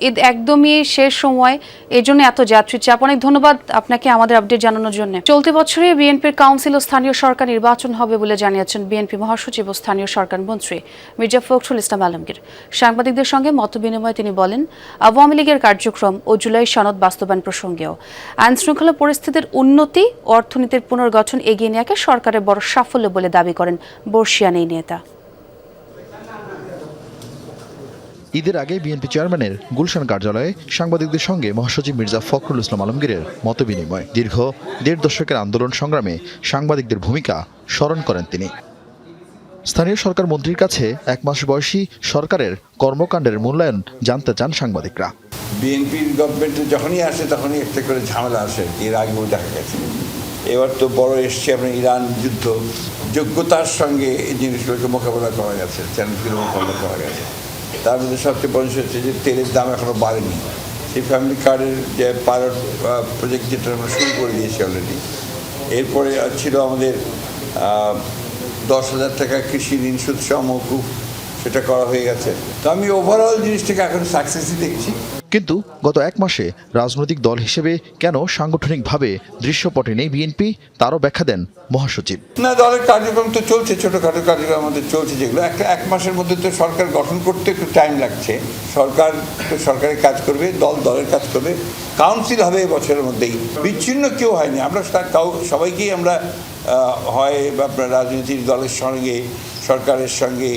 ঈদ একদমই শেষ সময়, এই জন্য এত যাত্রী চাপ। অনেক ধন্যবাদ আপনাকে আমাদের আপডেট জানানোর জন্য। চলতি বছরে বিএনপির কাউন্সিল ও স্থানীয় সরকার নির্বাচন হবে বলে জানিয়েছেন বিএনপি মহাসচিব ও স্থানীয় সরকার মন্ত্রী মির্জা ফখরুল ইসলাম আলমগীর। সাংবাদিকদের সঙ্গে মতবিনিময়ে তিনি বলেন, আওয়ামী লীগের কার্যক্রম ও জুলাই সনদ বাস্তবায়ন প্রসঙ্গেও আইন শৃঙ্খলা পরিস্থিতির উন্নতি ও অর্থনীতির পুনর্গঠন এগিয়ে নেওয়াকে সরকারের বড় সাফল্য বলে দাবি করেন বর্ষিয়ান এই নেতা।
ঈদের আগে বিএনপি চেয়ারম্যানের গুলশান কার্যালয়ে সাংবাদিকদের সঙ্গে মহাসচিব মির্জা ফখরুল ইসলাম আলমগীরের মতবিনিময়। দীর্ঘ 1.5 দশকের আন্দোলন সংগ্রামে সাংবাদিকদের ভূমিকা স্মরণ করেন তিনি। স্থানীয় সরকার মন্ত্রীর কাছে 1 মাস বয়সী সরকারের কর্মকাণ্ডের মূল্যায়ন জানতে চান সাংবাদিকরা।
বিএনপির গভর্নমেন্ট যখনই আসে তখনই একটা করে ঝামেলা আসে, এর আগেও দেখা গেছে। এবার তো বড় এসছে আপনার ইরান যুদ্ধ, যোগ্যতার সঙ্গে এই জিনিসগুলোকে মোকাবেলা করা গেছে, চ্যালেঞ্জগুলো মোকাবেলা করা গেছে। তার মধ্যে সবচেয়ে বড় হচ্ছে যে তেলের দাম এখনও বাড়েনি। সেই ফ্যামিলি কার্ডের যে পাইলট প্রজেক্ট যেটা আমরা শুরু করে দিয়েছি অলরেডি। এরপরে ছিল আমাদের 10,000 টাকা কৃষি ঋণ সুদ সহ মৌকুফ, সেটা করা হয়ে গেছে। তো আমি ওভারঅল জিনিসটাকে এখন সাকসেসই দেখছি।
কিন্তু গত এক মাসে রাজনৈতিক দল হিসেবে কেন সাংগঠনিকভাবে দৃশ্যপটে নেই বিএনপি তারও ব্যাখ্যা দেন মহাসচিব।
না, দলের কার্যক্রম তো চলছে, ছোটোখাটো কার্যক্রম আমাদের চলছে, যেগুলো এক মাসের মধ্যে তো সরকার গঠন করতে একটু টাইম লাগছে। সরকার তো সরকারের কাজ করবে, দল দলের কাজ করবে, কাউন্সিল হবে এবছরের মধ্যেই। বিচ্ছিন্ন কেউ হয়নি, আমরা সবাইকেই আমরা হয় আপনার রাজনৈতিক দলের সঙ্গে, সরকারের সঙ্গে,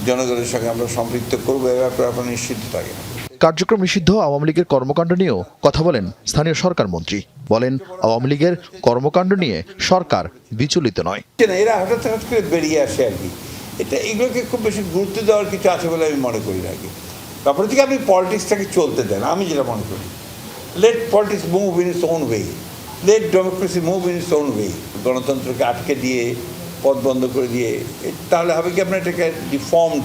জনগণের সঙ্গে আমরা সম্পৃক্ত করবো, এ ব্যাপারে আপনারা নিশ্চিত থাকেন।
কার্যক্রম নিষিদ্ধ আওয়ামী লীগের কর্মকাণ্ড নিয়েও কথা বলেন স্থানীয় সরকার মন্ত্রী। বলেন, আওয়ামী লীগের কর্মকাণ্ড নিয়ে সরকার বিচলিত নয়।
এরা হঠাৎ করে বেরিয়ে আসে আর কি, এগুলোকে খুব বেশি গুরুত্ব দেওয়ার কিছু আছে বলে আমি মনে করি না। আর কি তারপরে থেকে আপনি পলিটিক্সটাকে চলতে দেন, আমি যেটা মনে করি, let politics move in its own way, let democracy move in its own way. গণতন্ত্রকে আটকে দিয়ে, পথ বন্ধ করে দিয়ে, তাহলে হবে কি আপনার এটাকে ডিফর্মড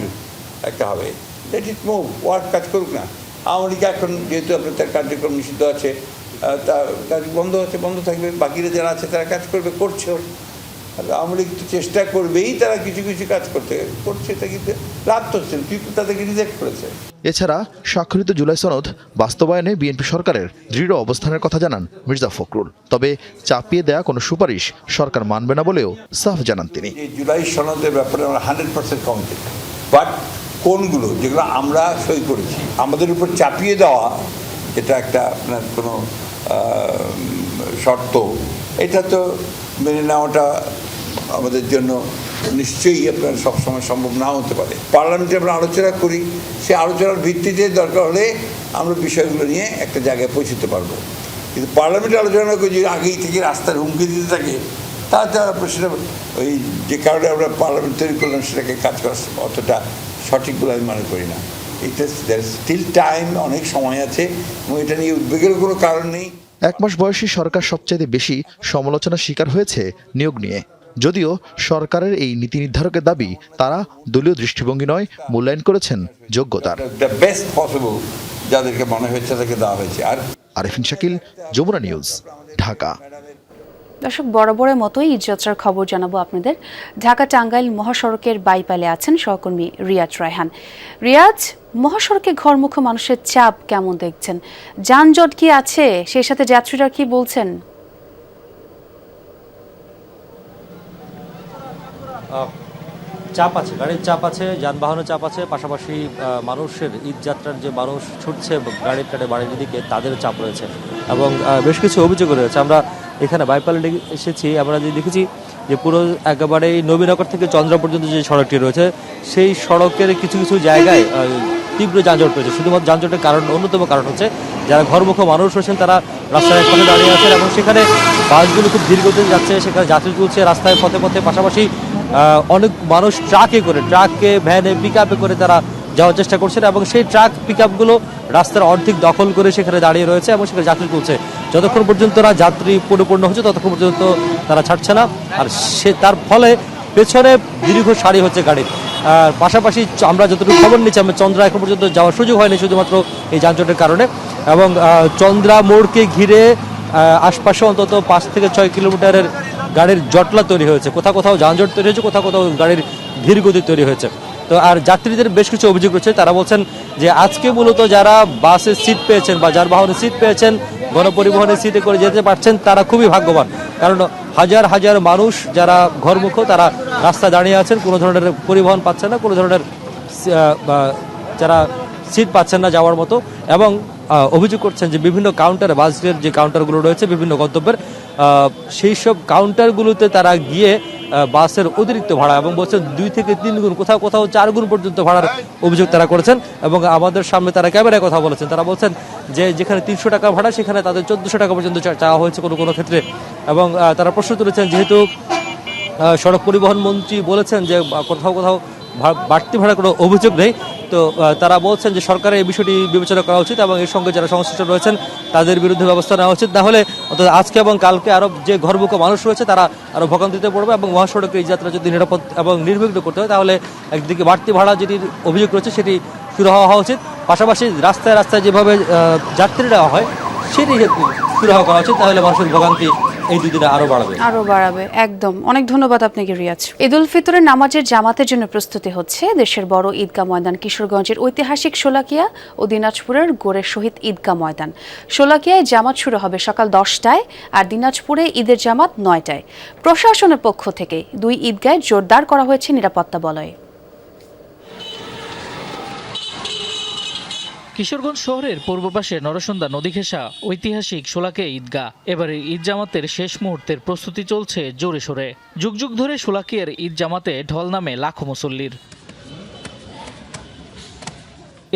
একটা হবে। লেট ইট মুভ, ওয়ার্ক কাজ করুক না। আওয়ামী লীগ এখন যেহেতু আপনার তার কার্যক্রম নিষিদ্ধ আছে, তার কাজ বন্ধ আছে, বন্ধ থাকবে, বাকিরা যারা আছে তারা কাজ করবে, করছেও। আওয়ামী লীগ তো চেষ্টা করবেই, তারা কিছু কিছু কাজ করছে, এটা কিন্তু লাভ হচ্ছে, তাদেরকে রিজেক্ট করেছে।
এছাড়া স্বাক্ষরিত জুলাই সনদ বাস্তবায়নে বিএনপি সরকারের দৃঢ় অবস্থানের কথা জানান মির্জা ফখরুল। তবে চাপিয়ে দেয়া কোনো সুপারিশ সরকার মানবে না বলেও সাফ জানান তিনি।
জুলাই সনদের ব্যাপারে আমরা 100% কমিটেড, বাট কোনগুলো যেগুলো আমরা সই করেছি আমাদের উপর চাপিয়ে দেওয়া, এটা একটা আপনার কোনো শর্ত, এটা তো মেনে নেওয়াটা আমাদের জন্য নিশ্চয়ই আপনার সবসময় সম্ভব নাও হতে পারে। পার্লামেন্টে আমরা আলোচনা করি, সে আলোচনার ভিত্তিতে দরকার হলে আমরা বিষয়গুলো নিয়ে একটা জায়গায় পৌঁছতে পারবো। কিন্তু পার্লামেন্টে আলোচনা করে যদি আগেই থেকে রাস্তার হুমকি দিতে থাকে, তাহলে সেটা ওই যে কারণে আমরা পার্লামেন্ট তৈরি করলাম সেটাকে কাজ করা অতটা সঠিক বলে আমি মনে করি না। এটা স্টিল টাইম, অনেক সময় আছে এবং এটা নিয়ে উদ্বেগের কোনো কারণ নেই।
এক মাস বয়সী সরকার সবচাইতে বেশি সমালোচনার শিকার হয়েছে নিয়োগ নিয়ে। যদিও সরকারের এই নীতি নির্ধারকের দাবি, তারা দলীয় দৃষ্টিভঙ্গি নয়, মূল্যায়ন করেছেন যোগ্যতার।
বেস্ট পসিবল যাদেরকে মনে হয়েছে তাদেরকে দেওয়া হয়েছে। আর
আরিফিন শাকিল, যমুনা নিউজ, ঢাকা।
দর্শক, বরাবরের মতোই ঈদযাত্রার খবর জানাবো আপনাদের। ঢাকা টাঙ্গাইল মহাসড়কের বাইপালে আছেন সহকর্মী রিয়াজ রায়হান। রিয়াজ, মহাসড়কে ঘরমুখো মানুষের চাপ কেমন দেখছেন? যানজট কি আছে? সেই সাথে যাত্রীরা কি বলছেন?
চাপ আছে, গাড়ির চাপ আছে, যানবাহনের চাপ আছে, পাশাপাশি মানুষের ঈদযাত্রার যে মানুষ ছুটছে গাড়ির কাটে বাড়ির দিকে, তাদের চাপ রয়েছে এবং বেশ কিছু অভিযোগ রয়েছে। আমরা এখানে বাইপালে এসেছি, আমরা যে দেখেছি যে পুরো একেবারে নবীনগর থেকে চন্দ্রা পর্যন্ত যে সড়কটি রয়েছে, সেই সড়কের কিছু কিছু জায়গায় তীব্র যানজট রয়েছে। শুধুমাত্র যানজটের কারণ, অন্যতম কারণ হচ্ছে যারা ঘরমুখো মানুষ রয়েছেন তারা রাস্তায় পথে দাঁড়িয়ে আছেন এবং সেখানে বাসগুলো খুব ধীর গতিতে যাচ্ছে, সেখানে যাত্রী তুলছে রাস্তায় পথে পথে। পাশাপাশি অনেক মানুষ ট্রাকে, ভ্যানে, পিক আপে করে তারা যাওয়ার চেষ্টা করছেন এবং সেই ট্রাক পিক আপগুলো রাস্তার অর্ধেক দখল করে সেখানে দাঁড়িয়ে রয়েছে এবং সেখানে যাত্রী তুলছে। যতক্ষণ পর্যন্ত যাত্রী পরিপূর্ণ হচ্ছে ততক্ষণ পর্যন্ত তারা ছাড়ছে না, আর তার ফলে পেছনে দীর্ঘ সারি হচ্ছে গাড়ির। পাশাপাশি আমরা যতটুকু খবর নিচ্ছি, আমরা চন্দ্রা এখন পর্যন্ত যাওয়ার সুযোগ হয়নি শুধুমাত্র এই যানজটের কারণে। এবং চন্দ্রা মোড়কে ঘিরে আশপাশে অন্তত 5 থেকে 6 কিলোমিটারের গাড়ির জটলা তৈরি হয়েছে। কোথাও কোথাও যানজট তৈরি হয়েছে, কোথাও কোথাও গাড়ির ধীর গতি তৈরি হয়েছে। তো আর যাত্রীদের বেশ কিছু অভিযোগ রয়েছে, তারা বলছেন যে আজকে মূলত যারা বাসের সিট পেয়েছেন বা যানবাহনের সিট পেয়েছেন, গণপরিবহনের সিটে করে যেতে পারছেন, তারা খুবই ভাগ্যবান। কারণ হাজার হাজার মানুষ যারা ঘরমুখো তারা রাস্তায় দাঁড়িয়ে আছেন, কোনো ধরনের পরিবহন পাচ্ছেন না, কোনো ধরনের যারা সিট পাচ্ছেন না যাওয়ার মতো। এবং অভিযোগ করছেন যে বিভিন্ন কাউন্টারে, বাসের যে কাউন্টারগুলো রয়েছে বিভিন্ন গন্তব্যের, সেই সব কাউন্টারগুলোতে তারা গিয়ে বাসের অতিরিক্ত ভাড়া, এবং বলছেন 2 থেকে 3 গুণ, কোথাও কোথাও 4 গুণ পর্যন্ত ভাড়ার অভিযোগ তারা করেছেন। এবং আমাদের সামনে তারা ক্যামেরায় কথা বলেছেন, তারা বলছেন যে যেখানে 300 টাকা ভাড়া সেখানে তাদের 1400 টাকা পর্যন্ত চাওয়া হয়েছে কোনো কোনো ক্ষেত্রে। এবং তারা প্রশ্ন তুলেছেন, যেহেতু সড়ক পরিবহন মন্ত্রী বলেছেন যে কোথাও কোথাও বাড়তি ভাড়ার কোনো অভিযোগ নেই, তো তারা বলছেন যে সরকারের এই বিষয়টি বিবেচনা করা উচিত এবং এর সঙ্গে যারা সংশ্লিষ্ট রয়েছেন তাদের বিরুদ্ধে ব্যবস্থা নেওয়া উচিত। না হলে অর্থাৎ আজকে এবং কালকে আরও যে ঘরমুখো মানুষ রয়েছে তারা আরও ভোগান্তিতে পড়বে এবং মহাসড়কের এই যাত্রা যদি নিরাপদ এবং নির্বিঘ্ন করতে হয় তাহলে একদিকে বাড়তি ভাড়া যেটি অভিযোগ রয়েছে সেটি শুরু হওয়া উচিত, পাশাপাশি রাস্তায় রাস্তায় যেভাবে যাত্রীরা হয় সেটি শুরু হওয়া করা উচিত, তাহলে মানুষের ভোগান্তি এই 2 দিনে আরো বাড়াবে।
একদম। অনেক ধন্যবাদ আপনাকে রিয়াজ। ঈদ উল ফিতরের নামাজের জামাতের জন্য প্রস্তুতি হচ্ছে দেশের বড় ঈদগাহ ময়দান কিশোরগঞ্জের ঐতিহাসিক শোলাকিয়া ও দিনাজপুরের গোড়ের শহীদ ঈদগাহ ময়দান। শোলাকিয়ায় জামাত শুরু হবে সকাল 10টায় আর দিনাজপুরে ঈদের জামাত 9টায়। প্রশাসনের পক্ষ থেকে 2 ঈদগাহে জোরদার করা হয়েছে নিরাপত্তা বলয়।
কিশোরগঞ্জ শহরের পূর্ব পাশে নরসুন্দা নদী ঘেঁষা ঐতিহাসিক শোলাকিয়া ঈদগাহ। এবারে ঈদ জামাতের শেষ মুহূর্তের প্রস্তুতি চলছে জোরে সোরে। যুগ যুগ ধরে শোলাকিয়ার ঈদ জামাতে ঢল নামে লাখো মুসল্লির।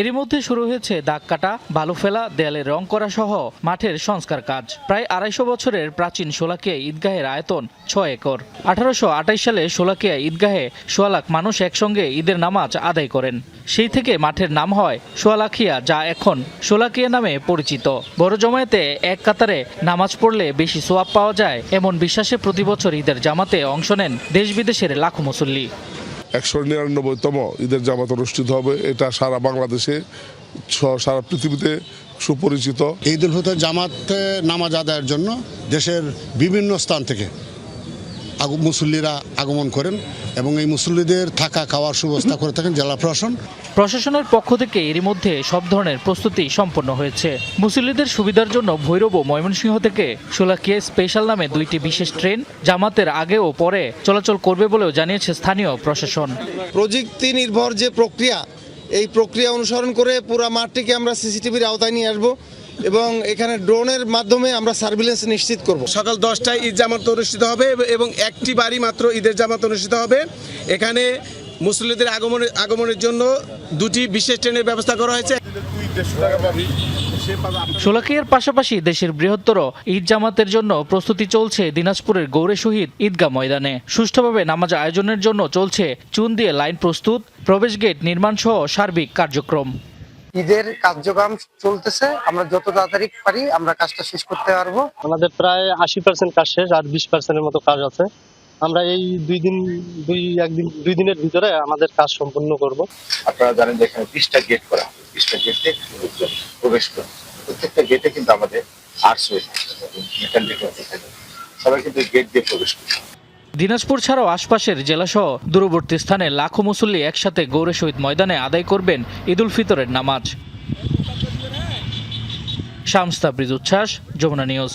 এরই মধ্যে শুরু হয়েছে দাগ কাটা, বালু ফেলা, দেয়ালে রং করা সহ মাঠের সংস্কার কাজ। প্রায় 250 বছরের প্রাচীন শোলাকিয়া ঈদগাহের আয়তন 6 একর। 1828 সালে শোলাকিয়া ঈদগাহে 1.25 লাখ মানুষ একসঙ্গে ঈদের নামাজ আদায় করেন। সেই থেকে মাঠের নাম হয় শোলাকিয়া, যা এখন শোলাকিয়া নামে পরিচিত। বড় জমায়েতে এক কাতারে নামাজ পড়লে বেশি সোয়াব পাওয়া যায় এমন বিশ্বাসে প্রতি বছর ঈদের জামাতে অংশ নেন দেশ বিদেশের লাখো মুসল্লি।
199তম ঈদের জামাত অনুষ্ঠিত হবে। এটা সারা বাংলাদেশে, সারা পৃথিবীতে সুপরিচিত।
ঈদ উল ফিতর জামাতে নামাজ আদায়ের জন্য দেশের বিভিন্ন স্থান থেকে মুসল্লিরা আগমন করেন এবং এই মুসল্লিদের থাকা খাওয়ার সুব্যবস্থা করে থাকেন জেলা প্রশাসন।
প্রশাসনের পক্ষ থেকে এরই মধ্যে সব ধরনের প্রস্তুতি সম্পন্ন হয়েছে। মুসল্লিদের সুবিধার জন্য ভৈরব ও ময়মনসিংহ থেকে শোলাকিয়া স্পেশাল নামে 2টি বিশেষ ট্রেন জামাতের আগে ও পরে চলাচল করবে বলেও জানিয়েছে স্থানীয় প্রশাসন।
প্রযুক্তি নির্ভর যে প্রক্রিয়া, এই প্রক্রিয়া অনুসরণ করে পুরো মাঠটিকে আমরা সিসিটিভির আওতায় নিয়ে আসবো এবং এখানে ড্রোনের মাধ্যমে আমরা সার্ভিলেন্স নিশ্চিত করব। সকাল 10টায় ঈদ জামাত অনুষ্ঠিত হবে এবং একটি বাড়ি মাত্র ঈদের জামাত অনুষ্ঠিত হবে। এখানে মুসল্লিদের আগমনের জন্য 2টি বিশেষ ট্রেনের ব্যবস্থা করা হয়েছে।
শোলাকিয়ার পাশাপাশি দেশের বৃহত্তর ঈদ জামাতের জন্য প্রস্তুতি চলছে দিনাজপুরের গৌরে শহীদ ঈদগাহ ময়দানে। সুষ্ঠুভাবে নামাজ আয়োজনের জন্য চলছে চুন দিয়ে লাইন প্রস্তুত, প্রবেশ গেট নির্মাণ সহ সার্বিক কার্যক্রম।
ঈদের কার্যক্রম চলতেছে, আমরা যত তাড়াতাড়ি পারি আমরা কাজটা শেষ করতে পারবো।
আমাদের প্রায় 80% কাজ শেষ, আর 20%-এর মতো কাজ আছে। আমরা এই 2 দিনের ভিতরে আমাদের কাজ সম্পূর্ণ করব।
আপনারা জানেন যে এখানে 20টা গেট করা হবে, 20টা গেটে প্রবেশ করে প্রত্যেকটা গেটে কিন্তু আমাদের আর্টস রয়েছে, সবাই কিন্তু গেট দিয়ে প্রবেশ করে।
দিনাজপুর ছাড়াও আশপাশের জেলাসহ দূরবর্তী স্থানে লাখো মুসল্লি একসাথে গৌরে শহীদ ময়দানে আদায় করবেন ঈদ উল ফিতরের নামাজ। শামস তাবরিজ উচ্ছ্বাস, যমুনা নিউজ।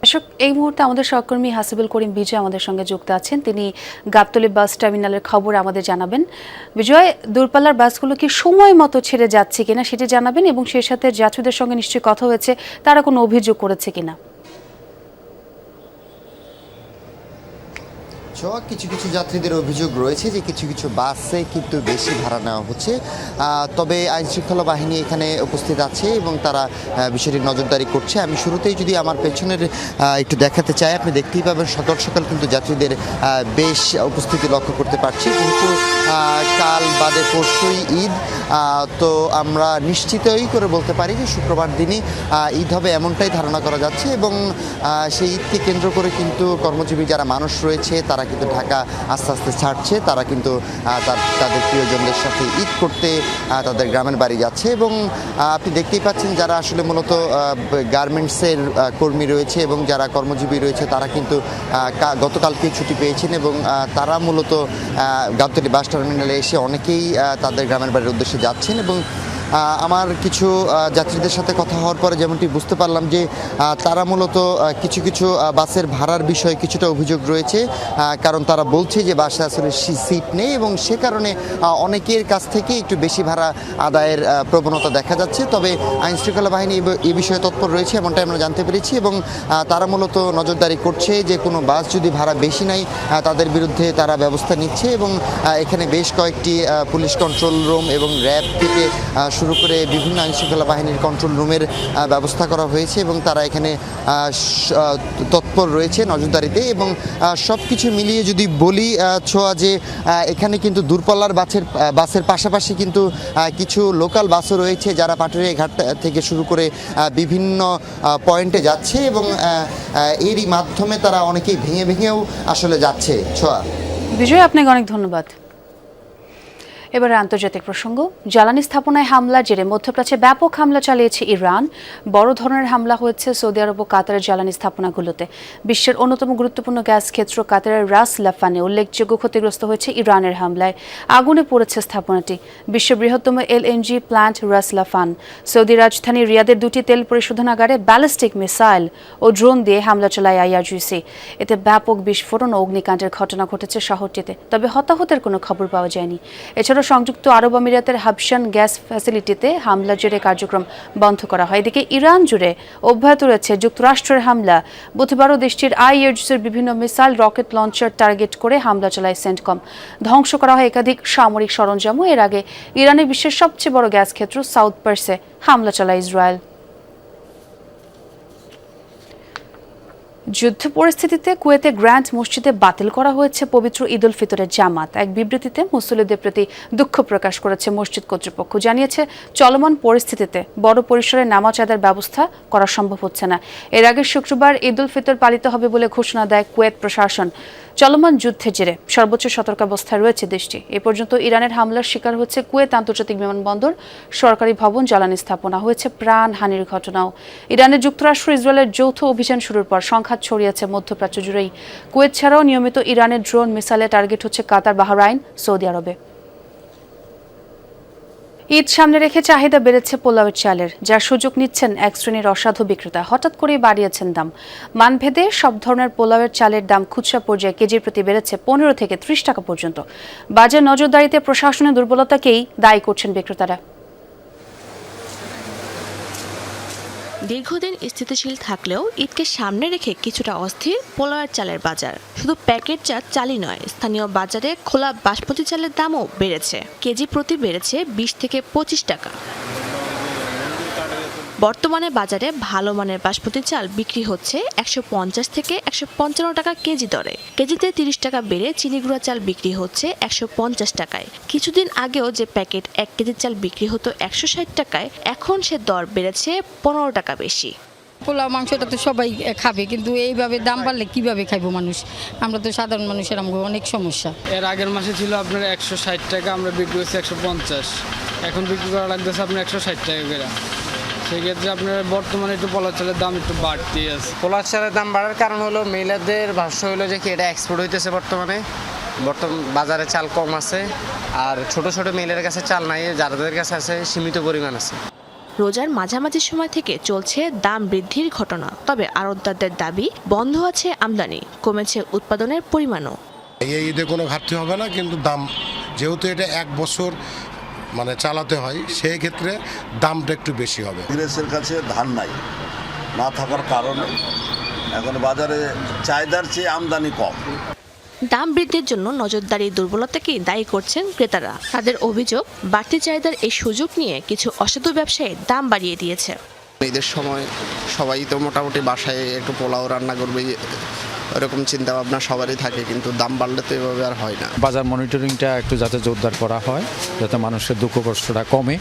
দর্শক, এই মুহূর্তে আমাদের সহকর্মী হাসিবুল করিম বিজয় আমাদের সঙ্গে যুক্ত আছেন। তিনি গাবতলী বাস টার্মিনালের খবর আমাদের জানাবেন। বিজয়, দূরপাল্লার বাসগুলো কি সময় মতো ছেড়ে যাচ্ছে কিনা সেটি জানাবেন এবং সেই সাথে যাত্রীদের সঙ্গে নিশ্চয়ই কথা হয়েছে, তারা কোনো অভিযোগ করেছে কিনা?
কিছু কিছু যাত্রীদের অভিযোগ রয়েছে যে কিছু কিছু বাসে কিন্তু বেশি ভাড়া নেওয়া হচ্ছে, তবে আইনশৃঙ্খলা বাহিনী এখানে উপস্থিত আছে এবং তারা বিষয়টি নজরদারি করছে। আমি শুরুতেই যদি আমার পেছনের একটু দেখাতে চাই, আপনি দেখতেই পাবেন সকাল সকাল কিন্তু যাত্রীদের বেশ উপস্থিতি লক্ষ্য করতে পারছি। কিন্তু কাল বাদে পরশুই ঈদ, তো আমরা নিশ্চিতই করে বলতে পারি যে শুক্রবার দিনই ঈদ হবে এমনটাই ধারণা করা যাচ্ছে এবং সেই ঈদকে কেন্দ্র করে কিন্তু কর্মজীবী যারা মানুষ রয়েছে তারা কিন্তু ঢাকা আস্তে আস্তে ছাড়ছে, তারা কিন্তু তাদের প্রিয়জনদের সাথে ঈদ করতে তাদের গ্রামের বাড়ি যাচ্ছে। এবং আপনি দেখতেই পাচ্ছেন যারা আসলে মূলত গার্মেন্টসের কর্মী রয়েছে এবং যারা কর্মজীবী রয়েছে তারা কিন্তু গতকালকে ছুটি পেয়েছেন এবং তারা মূলত গাবতলী বাস টার্মিনালে এসে অনেকেই তাদের গ্রামের বাড়ির উদ্দেশ্যে যাচ্ছেন। এবং আমার কিছু যাত্রীদের সাথে কথা হওয়ার পরে যেমনটি বুঝতে পারলাম যে তারা মূলত কিছু কিছু বাসের ভাড়ার বিষয়ে কিছুটা অভিযোগ রয়েছে, কারণ তারা বলছে যে বাসে আসলে সিট নেই এবং সে কারণে অনেকের কাছ থেকে একটু বেশি ভাড়া আদায়ের প্রবণতা দেখা যাচ্ছে। তবে আইনশৃঙ্খলা বাহিনী এই বিষয়ে তৎপর রয়েছে এমনটাই আমরা জানতে পেরেছি এবং তারা মূলত নজরদারি করছে যে কোনো বাস যদি ভাড়া বেশি নেয় তাদের বিরুদ্ধে তারা ব্যবস্থা নিচ্ছে। এবং এখানে বেশ কয়েকটি পুলিশ কন্ট্রোল রুম এবং র্যাব থেকে শুরু করে বিভিন্ন আইনশৃঙ্খলা বাহিনীর কন্ট্রোল রুমের ব্যবস্থা করা হয়েছে এবং তারা এখানে তৎপর রয়েছে নজরদারিতে। এবং সব কিছু মিলিয়ে যদি বলি ছোঁয়া যে এখানে কিন্তু দূরপাল্লার বাসের পাশাপাশি কিন্তু কিছু লোকাল বাসও রয়েছে যারা পাটুরিয়া ঘাট থেকে শুরু করে বিভিন্ন পয়েন্টে যাচ্ছে এবং এরই মাধ্যমে তারা অনেকেই ভেঙেও আসলে যাচ্ছে। ছোঁয়া।
বিজয়, আপনাকে অনেক ধন্যবাদ। এবারে আন্তর্জাতিক প্রসঙ্গ। জ্বালানি স্থাপনায় হামলার জেরে মধ্যপ্রাচ্যে ব্যাপক হামলা চালিয়েছে ইরান। বড় ধরনের হামলা হয়েছে সৌদি আরব ও কাতারের জ্বালানি স্থাপনাগুলোতে। বিশ্বের অন্যতম গুরুত্বপূর্ণ গ্যাস ক্ষেত্র কাতারের রাস লাফানে উল্লেখযোগ্য ক্ষতিগ্রস্ত হয়েছে ইরানের হামলায়। আগুনে পড়েছে স্থাপনাটি। বিশ্বের বৃহত্তম এলএনজি প্ল্যান্ট রাস লাফান। সৌদি রাজধানী রিয়াদের দুটি তেল পরিশোধনাগারে ব্যালিস্টিক মিসাইল ও ড্রোন দিয়ে হামলা চালায় আইআরজিসি। এতে ব্যাপক বিস্ফোরণ ও অগ্নিকাণ্ডের ঘটনা ঘটেছে শহরটিতে, তবে হতাহতের কোনো খবর পাওয়া যায়নি। এছাড়াও সংযুক্ত আরব আমিরাতের হাবশান গ্যাস ফ্যাসিলিটিতে হামলার জেরে কার্যক্রম বন্ধ করা হয়। এদিকে ইরান জুড়ে অব্যাহত রয়েছে যুক্তরাষ্ট্রের হামলা। বুধবারও দেশটির আইআরজিসির বিভিন্ন মিসাইল রকেট লঞ্চার টার্গেট করে হামলা চালায় সেন্টকম। ধ্বংস করা হয় একাধিক সামরিক সরঞ্জামও। এর আগে ইরানের বিশ্বের সবচেয়ে বড় গ্যাস ক্ষেত্র সাউথ পার্সে হামলা চালায় ইসরায়েল। যুদ্ধ পরিস্থিতিতে কুয়েতে গ্র্যান্ড মসজিদে বাতিল করা হয়েছে পবিত্র ঈদ উল ফিতরের জামাত। এক বিবৃতিতে মুসল্লিদের প্রতি দুঃখ প্রকাশ করেছে মসজিদ কর্তৃপক্ষ। জানিয়েছে, চলমান পরিস্থিতিতে বড় পরিসরে নামাজ আদায়ের ব্যবস্থা করা সম্ভব হচ্ছে না। এর আগে শুক্রবার ঈদ উল ফিতর পালিত হবে বলে ঘোষণা দেয় কুয়েত প্রশাসন। চলমান যুদ্ধের জেরে সর্বোচ্চ সতর্কাবস্থায় রয়েছে দেশটি। এ পর্যন্ত ইরানের হামলার শিকার হচ্ছে কুয়েত আন্তর্জাতিক বিমানবন্দর, সরকারি ভবন, জ্বালানি স্থাপনা। হয়েছে প্রাণহানির ঘটনাও। ইরানের যুক্তরাষ্ট্র ইসরায়েলের যৌথ অভিযান শুরুর পর সংঘাত ছড়িয়েছে মধ্যপ্রাচ্য জুড়েই। কুয়েত ছাড়াও নিয়মিত ইরানের ড্রোন মিসাইলে টার্গেট হচ্ছে কাতার, বাহরাইন, সৌদি আরবে। ঈদ সামনে রেখে চাহিদা বেড়েছে পোলাওয়ের চালের, যার সুযোগ নিচ্ছেন এক শ্রেণীর অসাধু বিক্রেতা। হঠাৎ করেই বাড়িয়েছেন দাম। মানভেদে সব ধরনের পোলাওয়ের চালের দাম খুচরা পর্যায়ে কেজির প্রতি বেড়েছে 15 থেকে 30 টাকা পর্যন্ত। বাজার নজরদারিতে প্রশাসনের দুর্বলতাকেই দায়ী করছেন বিক্রেতারা।
দীর্ঘদিন স্থিতিশীল থাকলেও ঈদকে সামনে রেখে কিছুটা অস্থির পোলাওয়ের চালের বাজার। শুধু প্যাকেটজাত চালই নয়, স্থানীয় বাজারে খোলা বাসমতি চালের দামও বেড়েছে। কেজি প্রতি বেড়েছে 20 থেকে 25 টাকা। বর্তমানে বাজারে ভালো মানের বাসমতি চাল বিক্রি হচ্ছে 150 থেকে 155 টাকা কেজি দরে। কেজিতে 30 টাকা বেড়ে চিনিগুঁড়া চাল বিক্রি হচ্ছে 150 টাকায়। কিছুদিন আগেও যে প্যাকেট 1 কেজি চাল বিক্রি হতো 160 টাকায়, এখন সে দর বেড়েছে 15 টাকা বেশি।
পোলাও মাংসটা তো সবাই খাবে, কিন্তু এইভাবে দাম বাড়লে কিভাবে খাইবো মানুষ? আমরা তো সাধারণ মানুষের আমাদের অনেক সমস্যা।
এর আগের মাসে ছিল আপনার 160 টাকা, আমরা বিক্রি করছি 150, এখন বিক্রি করা লাগতেছে আপনার 160 টাকা করে। সেক্ষেত্রে আপনার বর্তমানে একটু পোলাও চালের দাম একটু বাড়তি আছে।
পোলাও চালের দাম বাড়ার কারণ হলো মিলাদের ভাষ্য হলো যে কি এটা এক্সপোর্ট হইতেছে বর্তমান বাজারে চাল কম আছে, আর ছোট ছোট মিলের কাছে চাল নাই, যাদের কাছে আছে সীমিত পরিমাণ আছে।
রোজার মাঝামাঝি সময় থেকে চলছে দাম বৃদ্ধির ঘটনা, তবে আড়তদারদের দাবি বন্ধ আছে আমদানি, কমেছে উৎপাদনের পরিমাণও।
এই ঈদে কোনো ঘাটতি হবে না, কিন্তু দাম যেহেতু এটা 1 বছর চালাতে হয়, সেই ক্ষেত্রে দামটা একটু বেশি হবে।
বিদেশের কাছে ধান নাই, না থাকার কারণে এখন বাজারে চাহিদার চেয়ে আমদানি কম।
দাম বৃদ্ধির জন্য নজরদারির দুর্বলতাকেই দায়ী করছেন ক্রেতারা। তাদের অভিযোগ, বাড়তি চাহিদার এই সুযোগ নিয়ে কিছু অসাধু ব্যবসায়ী দাম বাড়িয়ে দিয়েছে।
ঈদের সময় সবাই তো মোটামুটি বাসায় একটু পোলাও রান্না করবে, এরকম চিন্তা ভাবনা সবারই থাকে, কিন্তু দাম বাড়লে তো এভাবে আর হয় না।
বাজার মনিটরিংটা একটু যাতে জোরদার করা হয়, যাতে মানুষের দুঃখ কষ্টটা কমে,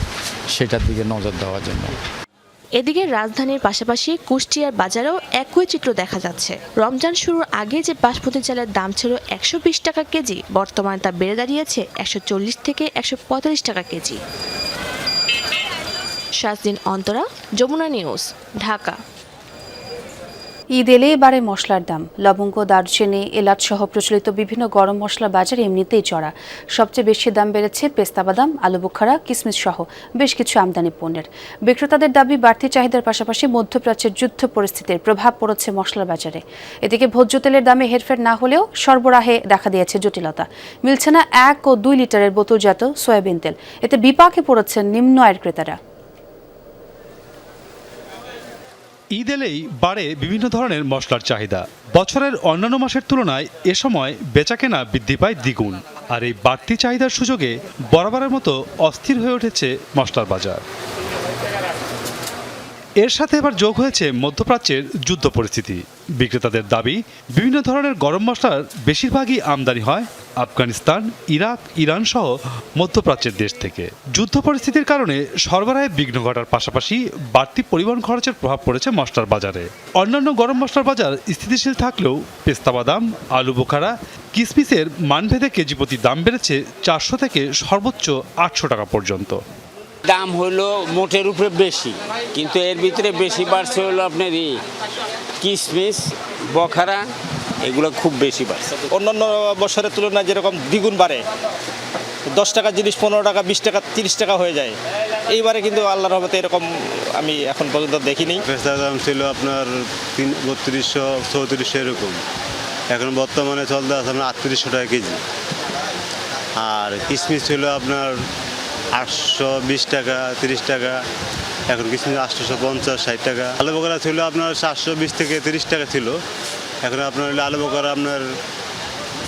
সেটার দিকে নজর দেওয়ার জন্য।
এদিকে রাজধানীর পাশাপাশি কুষ্টিয়ার বাজারেও একই চিত্র দেখা যাচ্ছে। রমজান শুরুর আগে যে বাসমতি চালের দাম ছিল 120 টাকা কেজি, বর্তমানে তা বেড়ে দাঁড়িয়েছে 140 থেকে 145 টাকা কেজি। শাজদিন অন্তরা, যমুনা নিউজ, ঢাকা।
ঈদ এলে এবারে মশলার দাম। লবঙ্গ, দারচিনি, এলাচ সহ প্রচলিত বিভিন্ন গরম মশলা বাজার এমনিতেই চড়া। সবচেয়ে বেশি দাম বেড়েছে পেস্তা বাদাম, আলু বোখারা, কিশমিশ সহ বেশ কিছু আমদানি পণ্যের। বিক্রেতাদের দাবি, বাড়তি চাহিদার পাশাপাশি মধ্যপ্রাচ্যের যুদ্ধ পরিস্থিতির প্রভাব পড়েছে মশলার বাজারে। এদিকে ভোজ্য তেলের দামে হেরফের না হলেও সরবরাহে দেখা দিয়েছে জটিলতা। মিলছে না 1 ও 2 লিটারের বোতলজাত সয়াবিন তেল। এতে বিপাকে পড়েছেন নিম্ন আয়ের ক্রেতারা।
ঈদ এলেই বাড়ে বিভিন্ন ধরনের মশলার চাহিদা। বছরের অন্যান্য মাসের তুলনায় এ সময় বেচাকেনা বৃদ্ধি পায় দ্বিগুণ। আর এই বাড়তি চাহিদার সুযোগে বরাবরের মতো অস্থির হয়ে উঠেছে মশলার বাজার। এর সাথে এবার যোগ হয়েছে মধ্যপ্রাচ্যের যুদ্ধ পরিস্থিতি। বিক্রেতাদের দাবি, বিভিন্ন ধরনের গরম মশলার বেশিরভাগই আমদানি হয় আফগানিস্তান, ইরাক, ইরান সহ মধ্যপ্রাচ্যের দেশ থেকে। যুদ্ধ পরিস্থিতির কারণে সরবরাহে বিঘ্ন ঘটার পাশাপাশি বাড়তি পরিবহন খরচের প্রভাব পড়েছে মশলার বাজারে। অন্যান্য গরম মশলার বাজার স্থিতিশীল থাকলেও পেস্তা বাদাম, আলু বোখারা, কিসমিসের মানভেদে কেজি প্রতি দাম বেড়েছে 400 থেকে সর্বোচ্চ 800 টাকা পর্যন্ত।
দাম হলো মোটের উপরে বেশি, কিন্তু এর ভিতরে বেশি বাড়ছে হলো আপনার কিশমিশ, বখারা, এগুলো খুব বেশি বাড়ছে।
অন্যান্য বছরের তুলনায় যেরকম দ্বিগুণ বাড়ে, 10 টাকা জিনিস 15 টাকা, 20 টাকা, 30 টাকা হয়ে যায়। এইবারে কিন্তু আল্লাহর রহমতে এরকম আমি এখন পর্যন্ত দেখিনি।
পেস্তার দাম ছিল আপনার 3200, 3400 এরকম, এখন বর্তমানে চলতে আছে আপনার 3800 টাকা কেজি। আর কিশমিশ ছিল আপনার 820 টাকা, 30 টাকা, এখন কিশমিশ 850, 60 টাকা। আলু বোখারা ছিল আপনার 720 থেকে 30 টাকা ছিল, এখন আপনার আলু বোখারা আপনার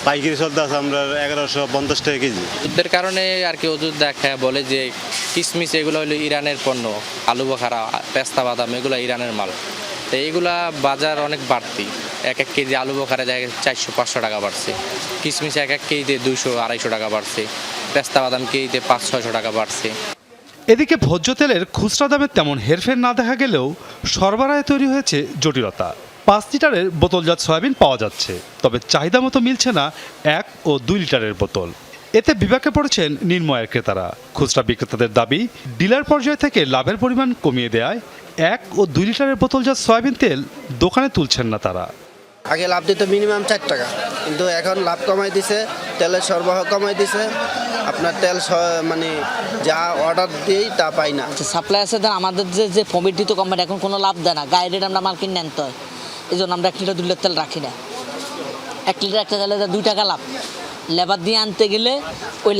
পাইকারি চলতে আছে আমরা 1150 টাকা কেজি।
যুদ্ধের কারণে আর কি ওষুধ দেখায় বলে যে কিশমিশ এগুলো হলো ইরানের পণ্য, আলু বোখারা, পেস্তা বাদাম এগুলো ইরানের মাল। তো এইগুলা বাজার অনেক বাড়তি, এক কেজি আলু বোখারা যায় 400-500 টাকা বাড়ছে, কিশমিশ এক কেজিতে 200-250 টাকা বাড়ছে, পেস্তা বাদাম কেজিতে 500-600 টাকা বাড়ছে।
এদিকে ভোজ্য তেলের খুচরা দামে তেমন হেরফের না দেখা গেলেও সরবরাহে তৈরি হয়েছে জটিলতা। 5 লিটারের বোতলজাত সয়াবিন পাওয়া যাচ্ছে, তবে চাহিদা মতো মিলছে না 1 ও 2 লিটারের বোতল। এতে বিপাকে পড়েছেন নির্ময়ের ক্রেতারা। খুচরা বিক্রেতাদের দাবি, ডিলার পর্যায় থেকে লাভের পরিমাণ কমিয়ে দেওয়ায় 1 ও 2 লিটারের বোতলজাত সয়াবিন তেল দোকানে তুলছেন না তারা।
আগে লাভ দিত মিনিমাম 4 টাকা, কিন্তু এখন লাভ কমাই দিছে, তেলের সরবরাহ কমাই দিছে। আপনার তেল মানে যা অর্ডার দিই তা পাই না।
সাপ্লাই আছে, আমাদের যে প্রমিটিত কোম্পানি এখন কোনো লাভ দেয় না, গায়ে রেট আমরা মাল কিনে আনতে হয়। এই জন্য আমরা 1 লিটার 2 লিটার তেল রাখি না। 1 লিটার একটা তেলে 2 টাকা লাভ, লেবার দিয়ে আনতে গেলে ওই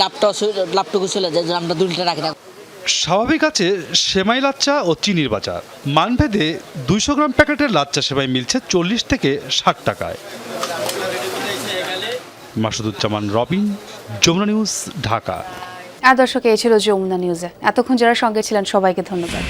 লাভটুকু চলে যায়, আমরা 2 লিটার রাখি না।
স্বাভাবিক আছে সেমাই লাচ্চা ও চিনির বাজার। মানভেদে 200 গ্রাম প্যাকেটের লাচ্চা সেমাই মিলছে 40 থেকে 60 টাকায়। মাসুদুজ্জামান রবিন, যমুনা নিউজ, ঢাকা।
আর দর্শক, এই ছিল যমুনা নিউজে। এতক্ষণ যারা সঙ্গে ছিলেন সবাইকে ধন্যবাদ।